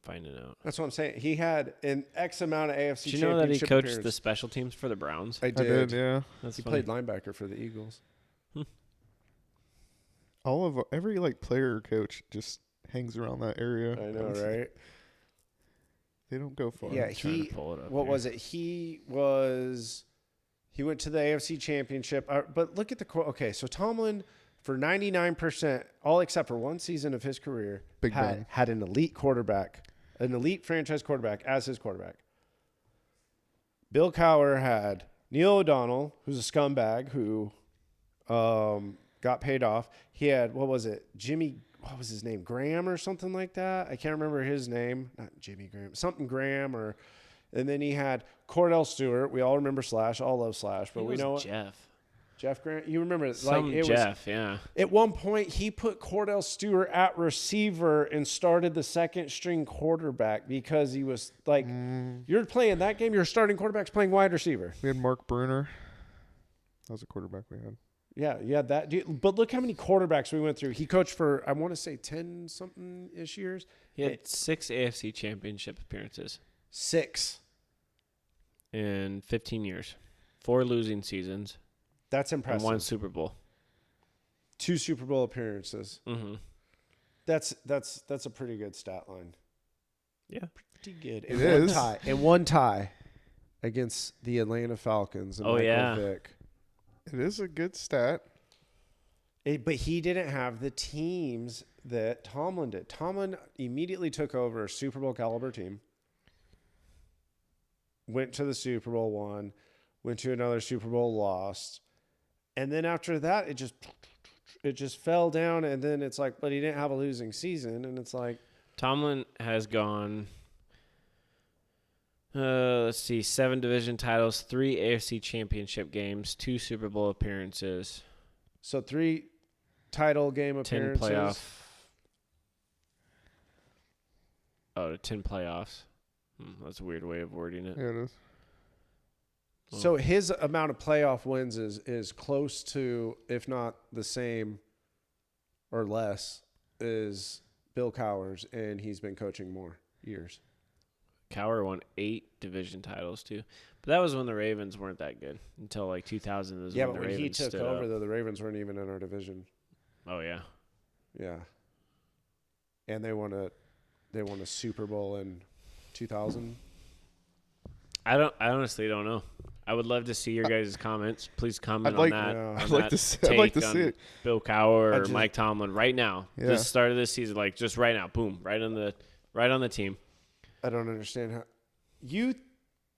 finding out. That's what I'm saying. He had an X amount of AFC. Did you know that he Championship coached appearances. the special teams for the Browns? I I did. did, yeah. That's He funny. played linebacker for the Eagles. Every player or coach just hangs around that area. I know, right? They don't go far. Yeah, trying to pull it up What here. was it? He went to the AFC Championship. But look at okay, so Tomlin, for 99%, all except for one season of his career, Big Ben. had an elite quarterback, an elite franchise quarterback as his quarterback. Bill Cowher had Neil O'Donnell, who's a scumbag who got paid off. He had, what was his name? Graham or something like that? I can't remember his name. Not Jimmy Graham. Something Graham or... And then he had Cordell Stewart. We all remember Slash. All love Slash. But I think we it know was what? Jeff. Jeff Grant. You remember Some it Jeff, yeah. was, at one point, he put Cordell Stewart at receiver and started the second string quarterback because he was like, you're playing that game, your starting quarterback's playing wide receiver. We had Mark Bruner. That was a quarterback we had. Yeah, that dude. But look how many quarterbacks we went through. He coached for, I want to say 10-something-ish years. He had 6 AFC Championship appearances 6. in 15 years. 4 losing seasons. That's And impressive. 1 Super Bowl. 2 Super Bowl appearances. Mm-hmm. That's a pretty good stat line. Yeah. Pretty good. It is. One tie against the Atlanta Falcons. And Oh, Michael yeah. Vick. It is a good stat. But he didn't have the teams that Tomlin did. Tomlin immediately took over a Super Bowl caliber team, went to the Super Bowl, won, went to another Super Bowl, lost. And then after that, it just fell down. And then it's like, but he didn't have a losing season. And it's like, Tomlin has gone, let's see, 7 division titles, 3 AFC Championship games, 2 Super Bowl appearances, so 3 title game 10 appearances. 10 playoffs. That's a weird way of wording it. Yeah, it is. So his amount of playoff wins is close to, if not the same or less, is Bill Cowher's, and he's been coaching more years. Cowher won 8 division titles too, but that was when the Ravens weren't that good until like 2000. Is Yeah, when but the when Ravens he took stood over, up. though, the Ravens weren't even in our division. Oh yeah, Yeah, and they won a Super Bowl in 2000. I honestly don't know. I would love to see your guys' comments. Please comment I'd like- on that. Yeah. on I'd like that to see- I'd like take to see on it. Bill Cowher I or just- Mike Tomlin right now. Yeah. This start of this season, like just right now, boom, right on the team. I don't understand how you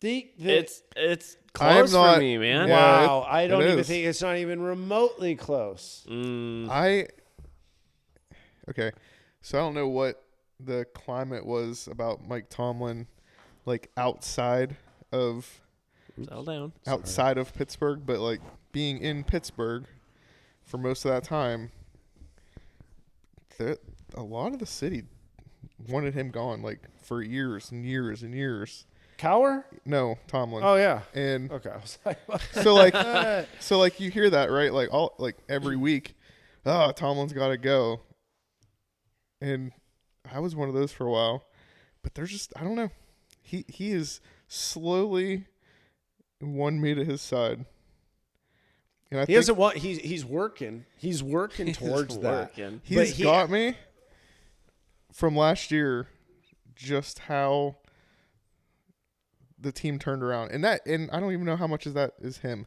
think that. It's I am close not- for me, man. Yeah, Wow, I don't it even is. think it's not even remotely close. Okay, so I don't know what the climate was about Mike Tomlin, like outside of Settle down. Pittsburgh, but like being in Pittsburgh for most of that time, a lot of the city wanted him gone, like for years and years and years. Cowher? No, Tomlin. Oh yeah. And Okay. I was like, so like you hear that, right? Like every week, Tomlin's got to go. And I was one of those for a while, but there's just, I don't know. He is slowly won me to his side. And I He doesn't want. He's working. He's working towards that. Working. He's got me from last year, just how the team turned around, and I don't even know how much of that is him,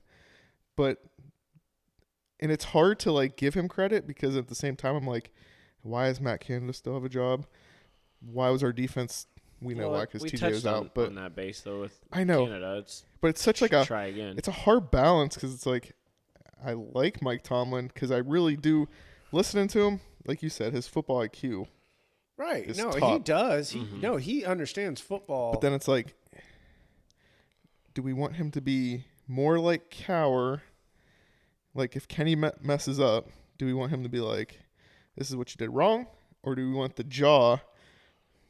and it's hard to like give him credit because at the same time I'm like, why does Matt Canada still have a job? Why was our defense? We know why because TJ was out, but on that base though with I know, Canada, but it's such like a try again. It's a hard balance because it's like I like Mike Tomlin because I really do listening to him. Like you said, his football IQ. Right. is No, top. he does. He understands football. But then it's like, do we want him to be more like Cowher? Like if Kenny messes up, do we want him to be like, this is what you did wrong? Or do we want the jaw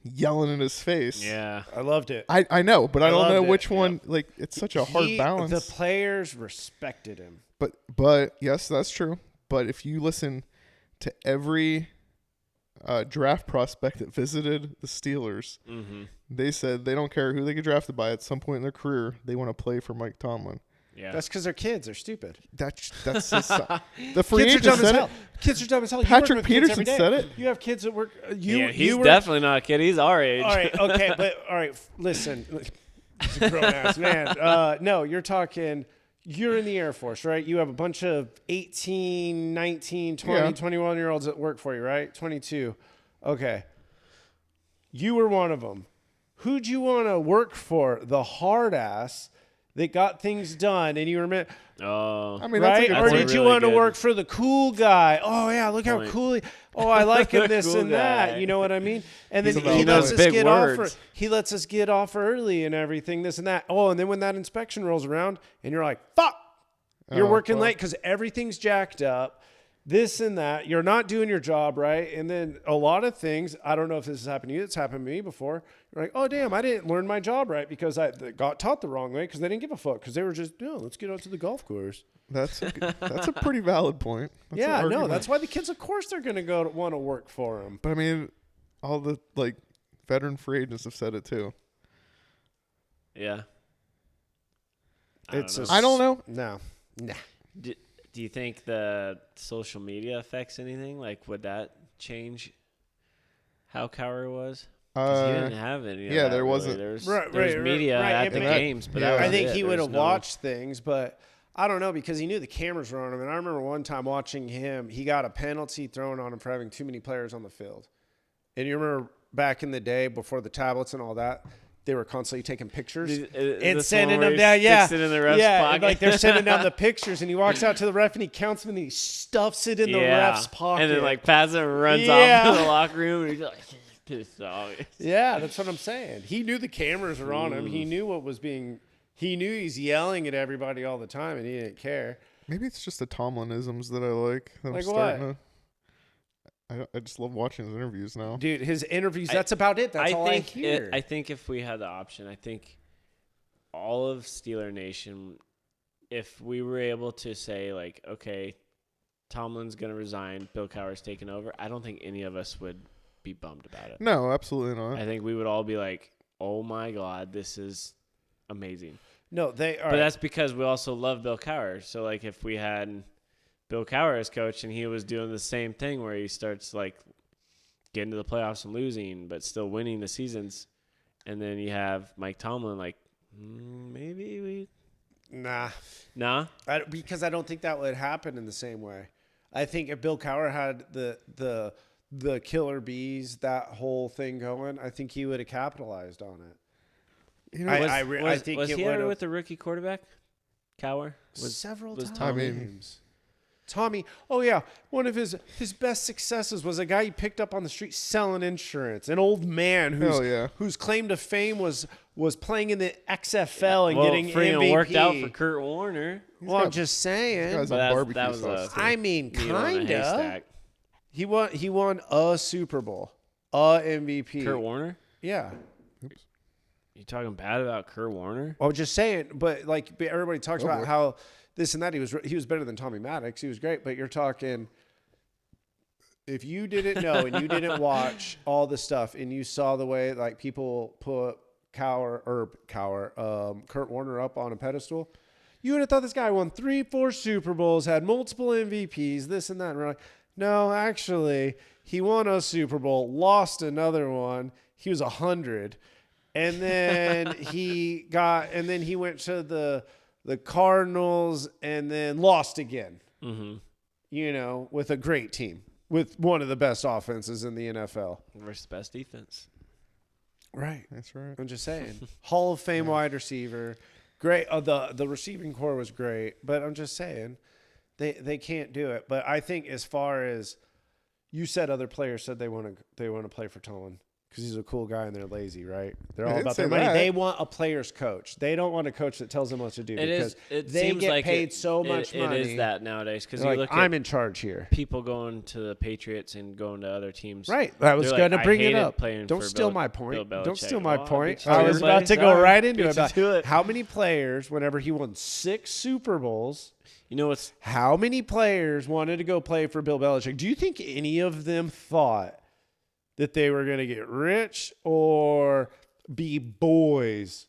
yelling in his face? Yeah. I loved it. I know, but I don't know loved which it. one. Like it's such a hard balance. The players respected him. But yes, that's true. But if you listen to every draft prospect that visited the Steelers, they said they don't care who they get drafted by at some point in their career, they want to play for Mike Tomlin. Yeah. That's because they're kids. They're stupid. That's the free Kids are agent dumb as said hell. it. Kids are dumb as hell. You Patrick work with kids every Peterson day. said it. You have kids that work. He's were, definitely not a kid. He's our age. All right. Okay. But all right. Listen. He's a grown ass man. No, you're talking. You're in the Air Force, right? You have a bunch of 18, 19, 20, 21-year-olds that work for you, right? 22. Okay. You were one of them. Who'd you want to work for? The hard ass that got things done, and you were Oh. I mean, right? that's Or a good did point. you really want to good work for the cool guy? Oh yeah, look how point. cool he. Oh, I like him this Cool and that. guy. You know what I mean? And then He's a he valid lets point. us Big get off. words. He lets us get off early and everything. This and that. Oh, and then when that inspection rolls around, and you're like, "Fuck, you're working late because everything's jacked up." This and that. You're not doing your job right. And then a lot of things, I don't know if this has happened to you. It's happened to me before. You're like, oh, damn, I didn't learn my job right because I got taught the wrong way because they didn't give a fuck because they were just, let's get out to the golf course. That's a pretty valid point. That's an argument. That's why the kids, of course, they're going to want to work for them. But I mean, all the like veteran free agents have said it too. Yeah. I don't know. No. Nah. Do you think the social media affects anything? Like, would that change how Cowher was? 'Cause he didn't have any. Of yeah, that there really. wasn't. There's media at the games, but that was I think it. he would There's have no- watched things, but I don't know because he knew the cameras were on him. And I remember one time watching him, he got a penalty thrown on him for having too many players on the field. And you remember back in the day before the tablets and all that, they were constantly taking pictures and sending them down. Yeah, sticks it in the ref's yeah, pocket. like they're sending down the pictures, and he walks out to the ref and he counts them and he stuffs it in the ref's pocket. And then like passes it and runs Yeah. off to the locker room, and he's like pissed off. Yeah, that's what I'm saying. He knew the cameras were on him. He knew what was being. He knew he's yelling at everybody all the time, and he didn't care. Maybe it's just the Tomlinisms that I like. That I'm Like starting what? I just love watching his interviews now. Dude, his interviews, that's about it. That's all I hear. I think if we had the option, I think all of Steeler Nation, if we were able to say, like, okay, Tomlin's going to resign, Bill Cowher's taking over, I don't think any of us would be bummed about it. No, absolutely not. I think we would all be like, oh, my God, this is amazing. No, they are. But that's because we also love Bill Cowher. So, like, if we had Bill Cowher as coach and he was doing the same thing where he starts, like, getting to the playoffs and losing but still winning the seasons, and then you have Mike Tomlin, like, maybe we... Nah. Because I don't think that would happen in the same way. I think if Bill Cowher had the killer bees, that whole thing going, I think he would have capitalized on it. You know, I think was it he would ever have. with the rookie quarterback? Cowher? Several was times. Tommy- Tommy, oh yeah, one of his best successes was a guy he picked up on the street selling insurance. An old man whose claim to fame was playing in the XFL and getting MVP. Worked out for Kurt Warner. Well, I'm just saying. Guys But on that barbecue was sauce. a- too. I mean, Needle in a kinda. haystack. He won a Super Bowl, a MVP. Kurt Warner? Yeah. You talking bad about Kurt Warner? I was just saying, but like everybody talks about how this and that he was better than Tommy Maddox. He was great, but you're talking. If you didn't know and you didn't watch all the stuff and you saw the way like people put Kurt Warner up on a pedestal, You would have thought this guy won 3-4 Super Bowls, had multiple MVPs, this and that. And we're like, no, actually, he won a Super Bowl, lost another one. He was 100. And then he went to the Cardinals and then lost again. Mm-hmm. You know, with a great team, with one of the best offenses in the NFL. Versus best defense. Right. That's right. I'm just saying. Hall of Fame wide receiver. Great. The receiving core was great, but I'm just saying they can't do it. But I think as far as you said, other players said they want to play for Tomlin because he's a cool guy and they're lazy, right? They're all about their money. They want a player's coach. They don't want a coach that tells them what to do because they get paid so much money. It is that nowadays because you look at I'm in charge here. People going to the Patriots and going to other teams. Right. I was going to bring it up. Don't steal my point. Don't steal my point. I was about to go right into it. How many players, whenever he won 6 Super Bowls, how many players wanted to go play for Bill Belichick? Do you think any of them thought that they were going to get rich or be boys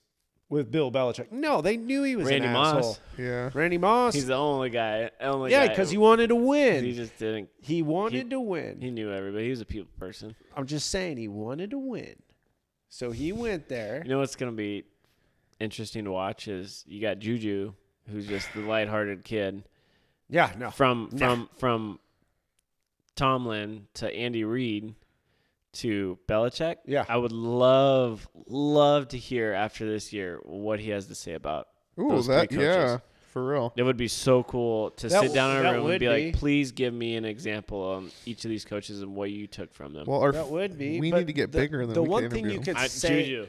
with Bill Belichick? No, they knew he was Randy an Moss. asshole. Yeah. Randy Moss. He's the only guy. Yeah, because he wanted to win. He just didn't. He wanted to win. He knew everybody. He was a people person. I'm just saying he wanted to win. So he went there. You know what's going to be interesting to watch is you got Juju, who's just the lighthearted kid. Yeah, no. From Tomlin to Andy Reid to Belichick. Yeah. I would love to hear after this year what he has to say about those three coaches. Yeah, for real. It would be so cool to sit down in a room and be like, please give me an example on each of these coaches and what you took from them. Well, that would be. We need to get bigger than the we one can thing you interview could say. Juju.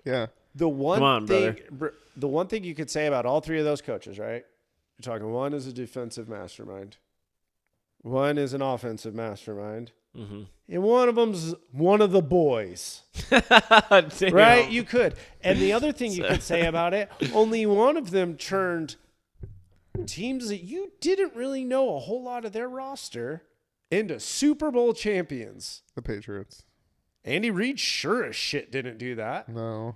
Yeah. The one Come on, thing, brother. The one thing you could say about all three of those coaches, right? You're talking one is a defensive mastermind, one is an offensive mastermind, and one of them's one of the boys. Right? You could. And the other thing you could say about it, only one of them turned teams that you didn't really know a whole lot of their roster into Super Bowl champions. The Patriots. Andy Reid sure as shit didn't do that. No.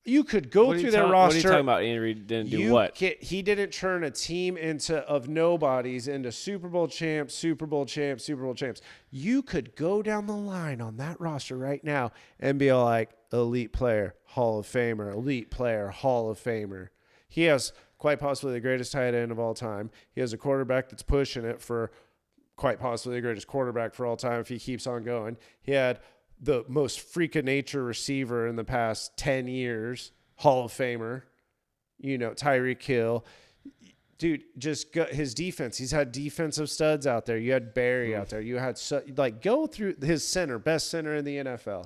You could go through their roster. What are you talking about? Andy Reid didn't do what? He didn't turn a team of nobodies into Super Bowl champs, Super Bowl champs, Super Bowl champs. You could go down the line on that roster right now and be like, elite player, Hall of Famer, elite player, Hall of Famer. He has quite possibly the greatest tight end of all time. He has a quarterback that's pushing it for quite possibly the greatest quarterback for all time if he keeps on going. He had the most freak of nature receiver in the past 10 years, Hall of Famer, Tyreek Hill. Dude, just his defense. He's had defensive studs out there. You had Barry out there. You had go through his center, best center in the NFL.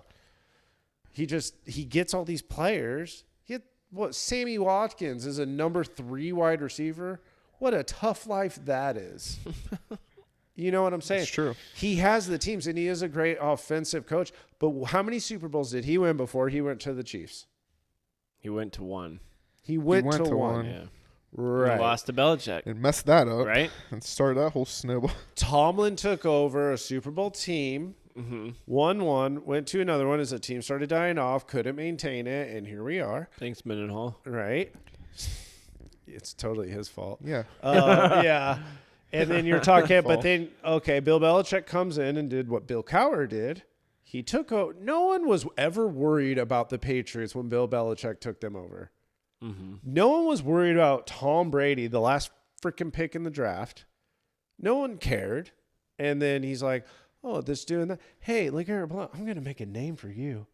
He gets all these players. Sammy Watkins is a number 3 wide receiver. What a tough life that is. You know what I'm saying? It's true. He has the teams, and he is a great offensive coach. But how many Super Bowls did he win before he went to the Chiefs? He went to one. He went to one. Yeah. Right. He lost to Belichick. And messed that up. Right. And started that whole snowball. Tomlin took over a Super Bowl team, won one, went to another one as the team started dying off, couldn't maintain it, and here we are. Thanks, Mendenhall. Right. It's totally his fault. Yeah. Yeah. And then you're talking, but then, okay, Bill Belichick comes in and did what Bill Cowher did. He took over. No one was ever worried about the Patriots when Bill Belichick took them over. No one was worried about Tom Brady, the last freaking pick in the draft. No one cared. And then he's like, oh, this doing that. Hey, LeGarrette Blount, I'm going to make a name for you.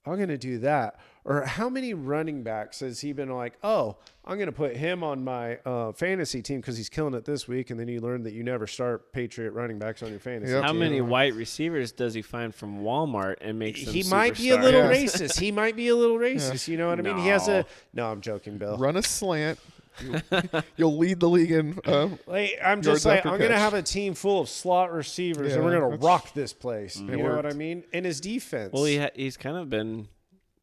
I'm going to do that. Or how many running backs has he been like, oh, I'm going to put him on my fantasy team because he's killing it this week. And then you learn that you never start Patriot running backs on your fantasy team. How many white receivers does he find from Walmart and makes them He might be a little racist. He might be a little racist. You know what I mean? He has no, I'm joking, Bill. Run a slant. You'll lead the league in. I'm just like, I'm going to have a team full of slot receivers, and we're going to rock this place. You know what I mean? And his defense. Well, he's kind of been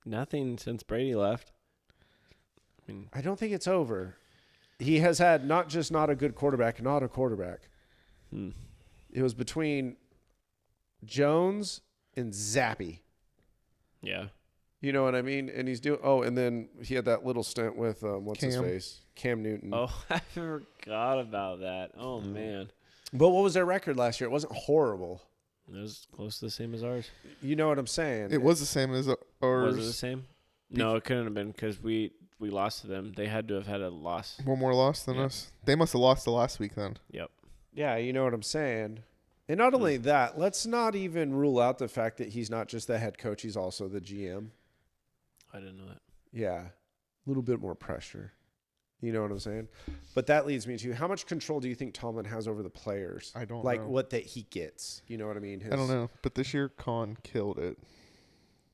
nothing since Brady left. I don't think it's over. He has had not a good quarterback, not a quarterback. It was between Jones and Zappy. Yeah. You know what I mean? And he's doing. Oh, and then he had that little stint with what's his Cam. face, Cam Newton. Oh, I forgot about that. Oh man, But what was their record last year? It wasn't horrible. it was close to the same as ours. You know what I'm saying? It was the same as ours. Was it the same? No, it couldn't have been because we lost to them. They had to have had a loss. One more loss than Yeah. us. They must have lost the last week then. Yep. Yeah, you know what I'm saying. And not only that, let's not even rule out the fact that he's not just the head coach; he's also the GM. I didn't know that. Yeah, a little bit more pressure. You know what I'm saying? But that leads me to, how much control do you think Tomlin has over the players? I don't like know. what that he gets. You know what I mean? I don't know. But this year, Con killed it.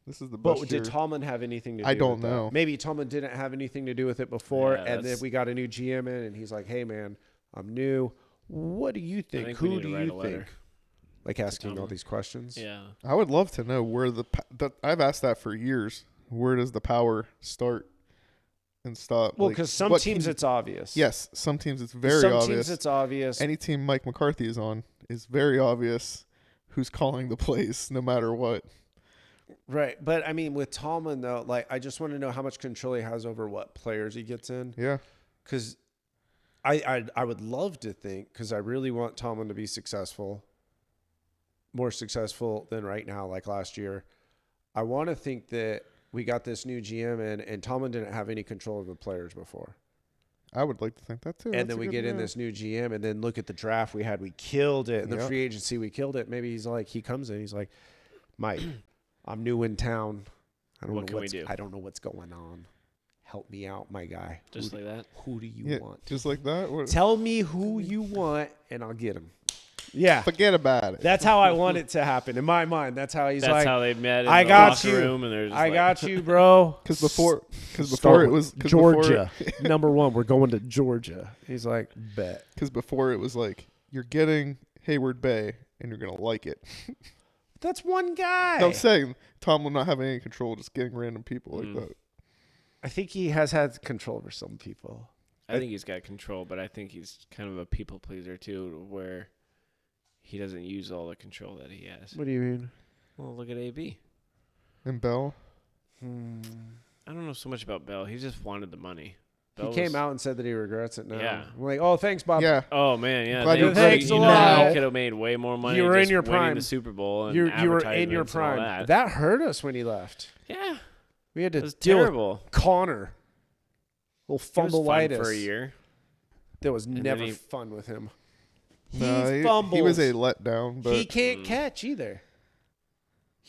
This is the But best did year. Tomlin have anything to do I with don't that? know. Maybe Tomlin didn't have anything to do with it before, Yeah, and then that's- we got a new GM in, and he's like, hey, man, I'm new. What do you think? think we Who need do to write you a letter think? Like asking all Tomlin. these questions? Yeah. I would love to know where I've asked that for years. Where does the power start and stop? Well, Like, because some what teams team- it's obvious. Yes, some teams it's very some obvious. teams it's obvious. Any team Mike McCarthy is on is very obvious who's calling the plays no matter what. Right. But, I mean, with Tomlin, though, like, I just want to know how much control he has over what players he gets in. Yeah. Because I would love to think, because I really want Tomlin to be successful, more successful than right now, like last year. I want to think that we got this new GM in, and Tomlin didn't have any control of the players before. I would like to think that too. And That's then a we good get in move. this new GM, and then look at the draft we had. We killed it. And the Yep. free agency, we killed it. Maybe he's like, he comes in, he's like, Mike, I'm new in town. What can we do? I don't know what's going on. Help me out, my guy. Just like that. Who do you Yeah, want? just like that. What- Tell me who you want, and I'll get him. Yeah. Forget about it. That's how I want it to happen. In my mind, that's how he's That's like, how they met in I the got locker you. room, and they're just I like, got you, bro. Because before Start it with was 'cause before- Georgia. Number one, we're going to Georgia. He's like, bet. Because before it was like, you're getting Hayward Bay and you're going to like it. That's one guy. No, I'm saying Tom will not have any control, just getting random people like that. I think he has had control over some people. I think he's got control, but I think he's kind of a people pleaser too, where he doesn't use all the control that he has. What do you mean? Well, look at AB. And Bell, I don't know so much about Bell. He just wanted the money. He Bell came was- out and said that he regrets it now. Yeah. I'm like, oh, thanks, Bob. yeah, Oh man, yeah. Glad they- you're Thanks you a know, lot. He could have made way more money. You were in just your winning prime. the Super Bowl and You were in your advertisements and all prime. that. That hurt us when he left. Yeah, We had it to was deal terrible. with Connor. Little He was fun fumbleitis. for a year. That was then never he- fun with him. No, He fumbles. he was a letdown, but He can't catch either.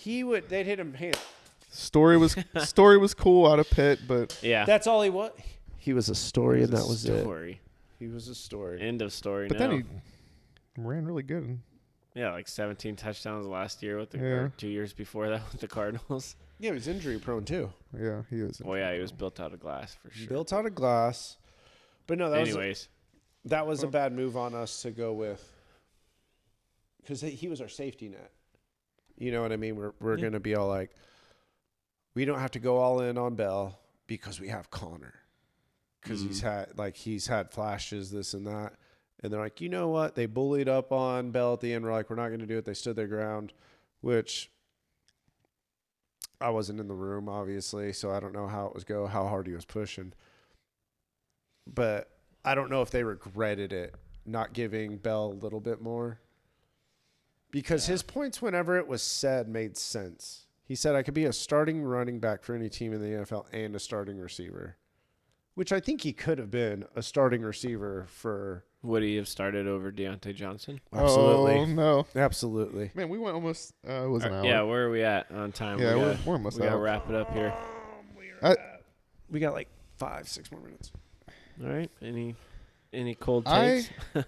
They'd hit him hand. story was cool out of Pitt, but Yeah, That's all he was. He was a story, and that was it. story. He was a story. End of story. but now. then he ran really good. Yeah, like 17 touchdowns last year with the Yeah. or 2 years before that with the Cardinals. Yeah, he was injury prone too. Yeah, he was. Oh yeah, he was built out of glass for sure. Built out of glass. But no, Anyways, that was a bad move on us to go with, because he was our safety net. You know what I mean? We're Yeah. gonna be all like, we don't have to go all in on Bell because we have Connor, because he's had flashes, this and that, and they're like, you know what? They bullied up on Bell at the end. We're like, we're not gonna do it. They stood their ground, which I wasn't in the room, obviously, so I don't know how it was how hard he was pushing. But I don't know if they regretted it, not giving Bell a little bit more. Because his points, whenever it was said, made sense. He said, I could be a starting running back for any team in the NFL and a starting receiver. Which I think he could have been a starting receiver for... would he have started over Deontay Johnson? Absolutely. Oh no, Absolutely. man, we went almost. It was an hour. Yeah, where are we at on time? Yeah, we we're gotta, almost we gotta out. wrap it up here. We got like 5-6 more minutes. All right. Any cold I takes?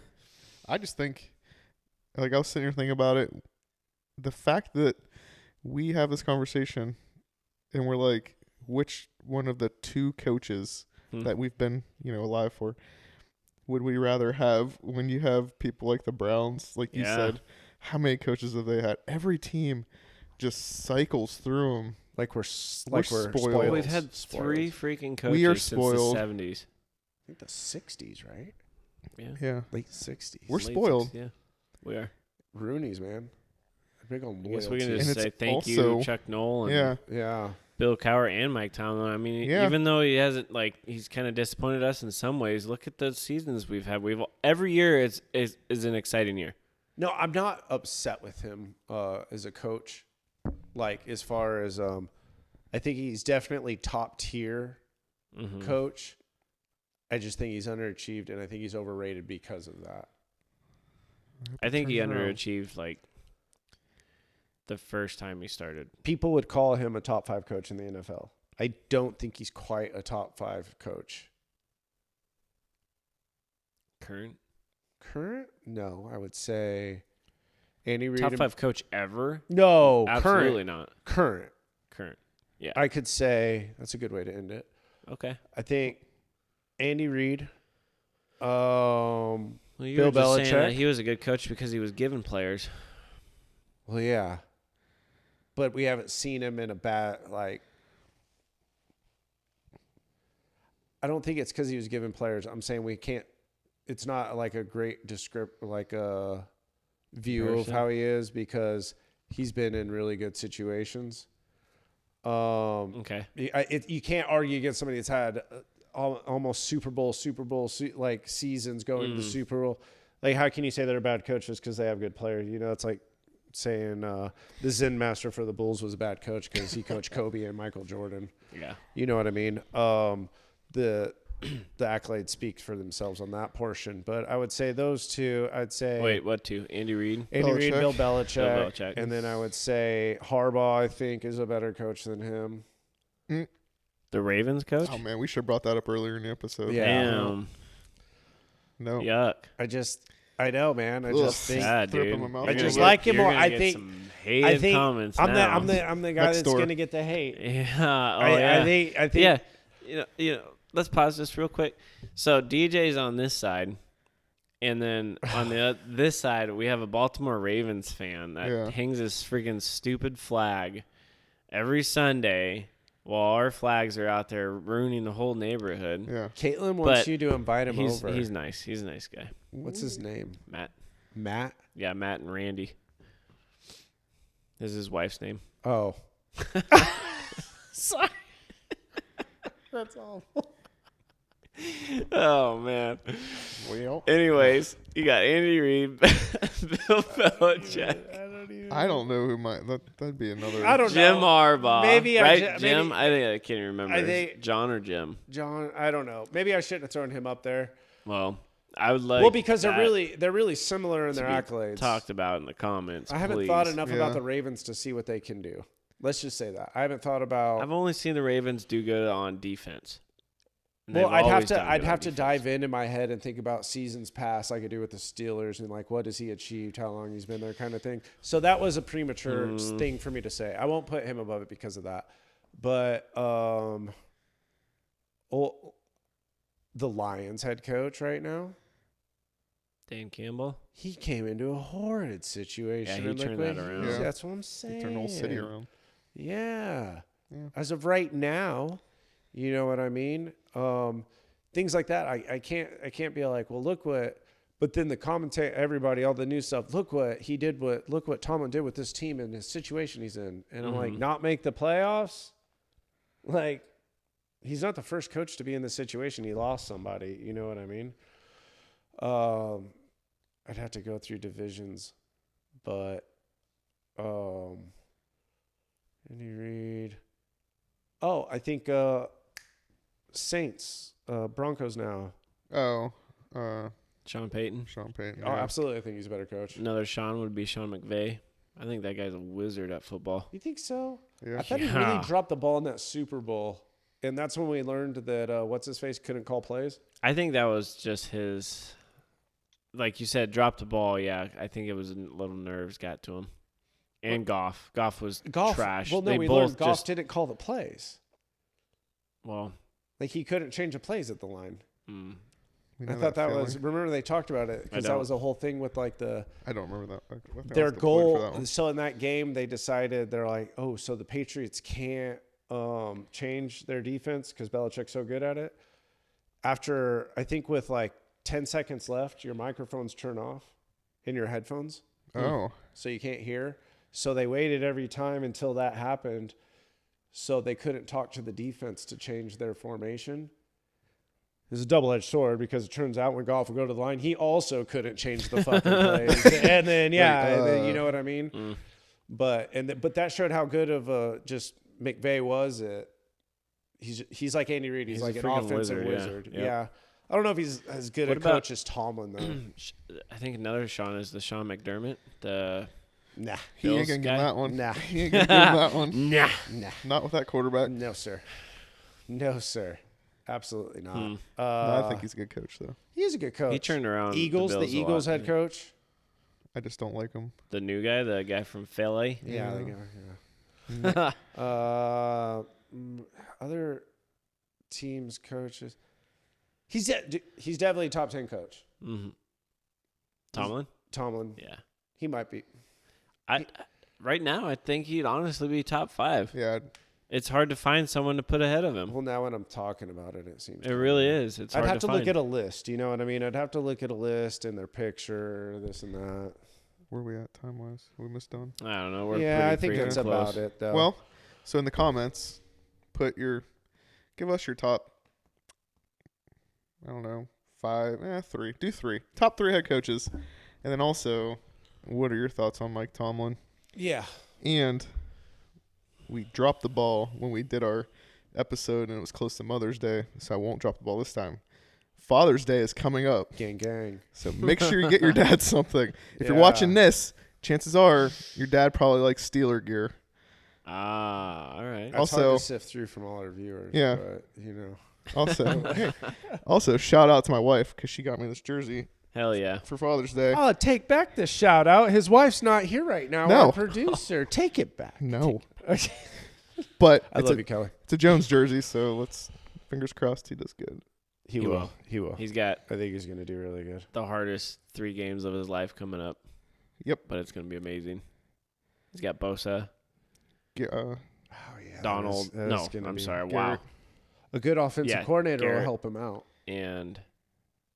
I just think, like, I was sitting here thinking about it. The fact that we have this conversation and we're like, which one of the two coaches that we've been, alive for, would we rather have when you have people like the Browns, like you Yeah. said? How many coaches have they had? Every team just cycles through them. Like we're spoiled. spoiled. We've had Spoiled. 3 freaking coaches We are since spoiled. the 70s. I think the 60s, right? Yeah. Yeah. Late 60s. We're Late spoiled. 60s, yeah. We are. Rooney's, man. Big on I guess loyalty. we can And just it's say thank also- you, Chuck Noll. And Yeah. Yeah. Bill Cowher and Mike Tomlin. I mean, Yeah. even though he hasn't, like, he's kind of disappointed us in some ways, look at the seasons we've had. Every year is an exciting year. No, I'm not upset with him as a coach. Like, as far as I think he's definitely top tier coach. I just think he's underachieved, and I think he's overrated because of that. I think he turns around. underachieved, like, the first time he started. People would call him a top 5 coach in the NFL. I don't think he's quite a top 5 coach. Current? No, I would say Andy Reid. Top 5 coach ever? No, Absolutely not. Current. Yeah. I could say that's a good way to end it. Okay. I think Andy Reid. Well, you Bill were just saying Belichick. that he was a good coach because he was giving players. Well, yeah. But we haven't seen him in a bad, like, I don't think it's because he was giving players. I'm saying we can't, it's not like a great like a view of how he is because he's been in really good situations. Okay. You can't argue against somebody that's had almost Super Bowl like seasons going to the Super Bowl. Like, how can you say they're bad coaches because they have good players? You know, it's like saying the Zen master for the Bulls was a bad coach because he coached Kobe and Michael Jordan. Yeah. You know what I mean? The accolades speak for themselves on that portion. But I would say those two, I'd say. Wait, what two? Andy Reid? Andy Reid, Belichick. Bill Belichick. Bill Belichick. And then I would say Harbaugh, I think, is a better coach than him. The Ravens coach? Oh man, we should have brought that up earlier in the episode. Yeah. Damn. No. Yuck. I know, man. I just think. Sad, throw up dude. in my mouth. I You're just gonna like him you're more. gonna I get think- some hated comments I'm now. the guy Next that's door. going to get the hate. Yeah. Oh, I yeah. think. Yeah. You know, let's pause this real quick. So DJ's on this side, and then on this side we have a Baltimore Ravens fan that hangs this freaking stupid flag every Sunday while our flags are out there ruining the whole neighborhood. Yeah. Caitlin wants But you to invite him over. He's nice. He's a nice guy. What's his name? Matt. Matt? Yeah, Matt and Randy. This is his wife's name. Oh. Sorry. That's awful. Oh man. Well, Anyways, you got Andy Reid, Bill Belichick, I don't know who that'd be another. I don't Jim know. Harbaugh. Maybe right? Jim. I think I can't even remember. I think- John or Jim. John, I don't know. Maybe I shouldn't have thrown him up there. Well, I would like. Well, because that they're really similar in to their be accolades. talked about in the comments. I haven't please. thought enough Yeah. about the Ravens to see what they can do. Let's just say that. I haven't thought about. I've only seen the Ravens do good on defense. And Well, they've I'd have always to done good on dive defense. into my head and think about seasons past, like I do with the Steelers, and like what has he achieved, how long he's been there, kind of thing. So that was a premature thing for me to say. I won't put him above it because of that. But the Lions head coach right now, Dan Campbell. he came into a horrid situation. Yeah, he and look turned what that around. Yeah. That's what I'm saying. Turn the whole city around. Yeah. Yeah. As of right now, you know what I mean? Things like that. I can't be like, well, look what, but then the commentate, everybody, all the new stuff, look what Tomlin did with this team and his situation he's in. And I'm like, not make the playoffs? Like, he's not the first coach to be in this situation. He lost somebody. You know what I mean? I'd have to go through divisions, but Andy Reid. Oh, I think Saints, Broncos now. Oh, Sean Payton. Sean Payton. Oh, yeah. absolutely. I think he's a better coach. Another Sean would be Sean McVay. I think that guy's a wizard at football. You think so? Yeah. I thought he Yeah. really dropped the ball in that Super Bowl. And that's when we learned that what's-his-face couldn't call plays. I think that was just his, like you said, dropped the ball. Yeah, I think it was a little nerves got to him. And Goff. Goff was trash. Well, no, They we both learned Goff just, didn't call the plays. well, Like, he couldn't change the plays at the line. We I know thought that feeling. was – remember they talked about it because that don't. was a whole thing with, like, the – I don't remember that. I think I their was deployed for that goal. one. So in that game, they decided they're like, oh, so the Patriots can't change their defense because Belichick's so good at it. After I think with like 10 seconds left, your microphones turn off in your headphones, Oh, so you can't hear. So they waited every time until that happened. so they couldn't talk to the defense to change their formation. It's a double-edged sword because it turns out when Goff would go to the line, he also couldn't change the fucking plays. And then, and then, you know what I mean? But that showed how good of just McVay was at. He's like Andy Reid. He's like an offensive wizard. Yeah. I don't know if he's as good a coach as Tomlin, though. I think another Sean is the Sean McDermott. Nah. He ain't Bills going to give guy? that one. Nah. He ain't going to give him that one. Nah. Not with that quarterback. No, sir. No, sir. Absolutely not. No, I think he's a good coach, though. He is a good coach. He turned around Eagles, the the Bills a Eagles lot. head coach. I just don't like him. The new guy, the guy from Philly. Yeah. Other teams' coaches. He's definitely a top 10 coach. Mm-hmm. Tomlin? Yeah. Yeah. He might be. Right now, I think he'd honestly be top 5. Yeah. It's hard to find someone to put ahead of him. Well, now when I'm talking about it, it seems. It really is. It's hard I'd have to find. look at a list. You know what I mean? I'd have to look at a list and their picture, this and that. Where are we at time-wise? Are we missed on? I don't know. We're Yeah, I pretty think that's freaking close. about it, though. Well, so in the comments, give us your top, I don't know, 3. Do 3. Top 3 head coaches. And then also, what are your thoughts on Mike Tomlin? Yeah. And we dropped the ball when we did our episode, and it was close to Mother's Day, so I won't drop the ball this time. Father's Day is coming up. Gang. So make sure you get your dad something. If you're watching this, chances are your dad probably likes Steeler gear. All right. That's Also- hard to sift through from all our viewers. Yeah. But, you know. Also, shout out to my wife because she got me this jersey Hell yeah. for Father's Day. Oh, take back the shout out. His wife's not here right now. No. Our producer. Take it back. No. Okay. But I love you, Kelly. it's a Jones jersey, so let's fingers crossed he does good. He will. He will. He's got I think he's going to do really good. the hardest 3 games of his life coming up. Yep. But it's going to be amazing. He's got Bosa, Oh, yeah. Donald. Sorry. Wow. A good offensive coordinator will Garrett. help him out. And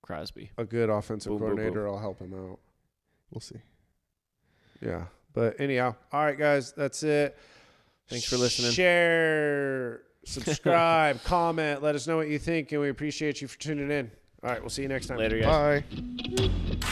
Crosby. A good offensive Boom, boom, coordinator will help him out. We'll see. Yeah. But anyhow, all right, guys, that's it. Thanks for listening. Share, subscribe, comment. Let us know what you think, and we appreciate you for tuning in. All right, we'll see you next time. Later, guys. Bye.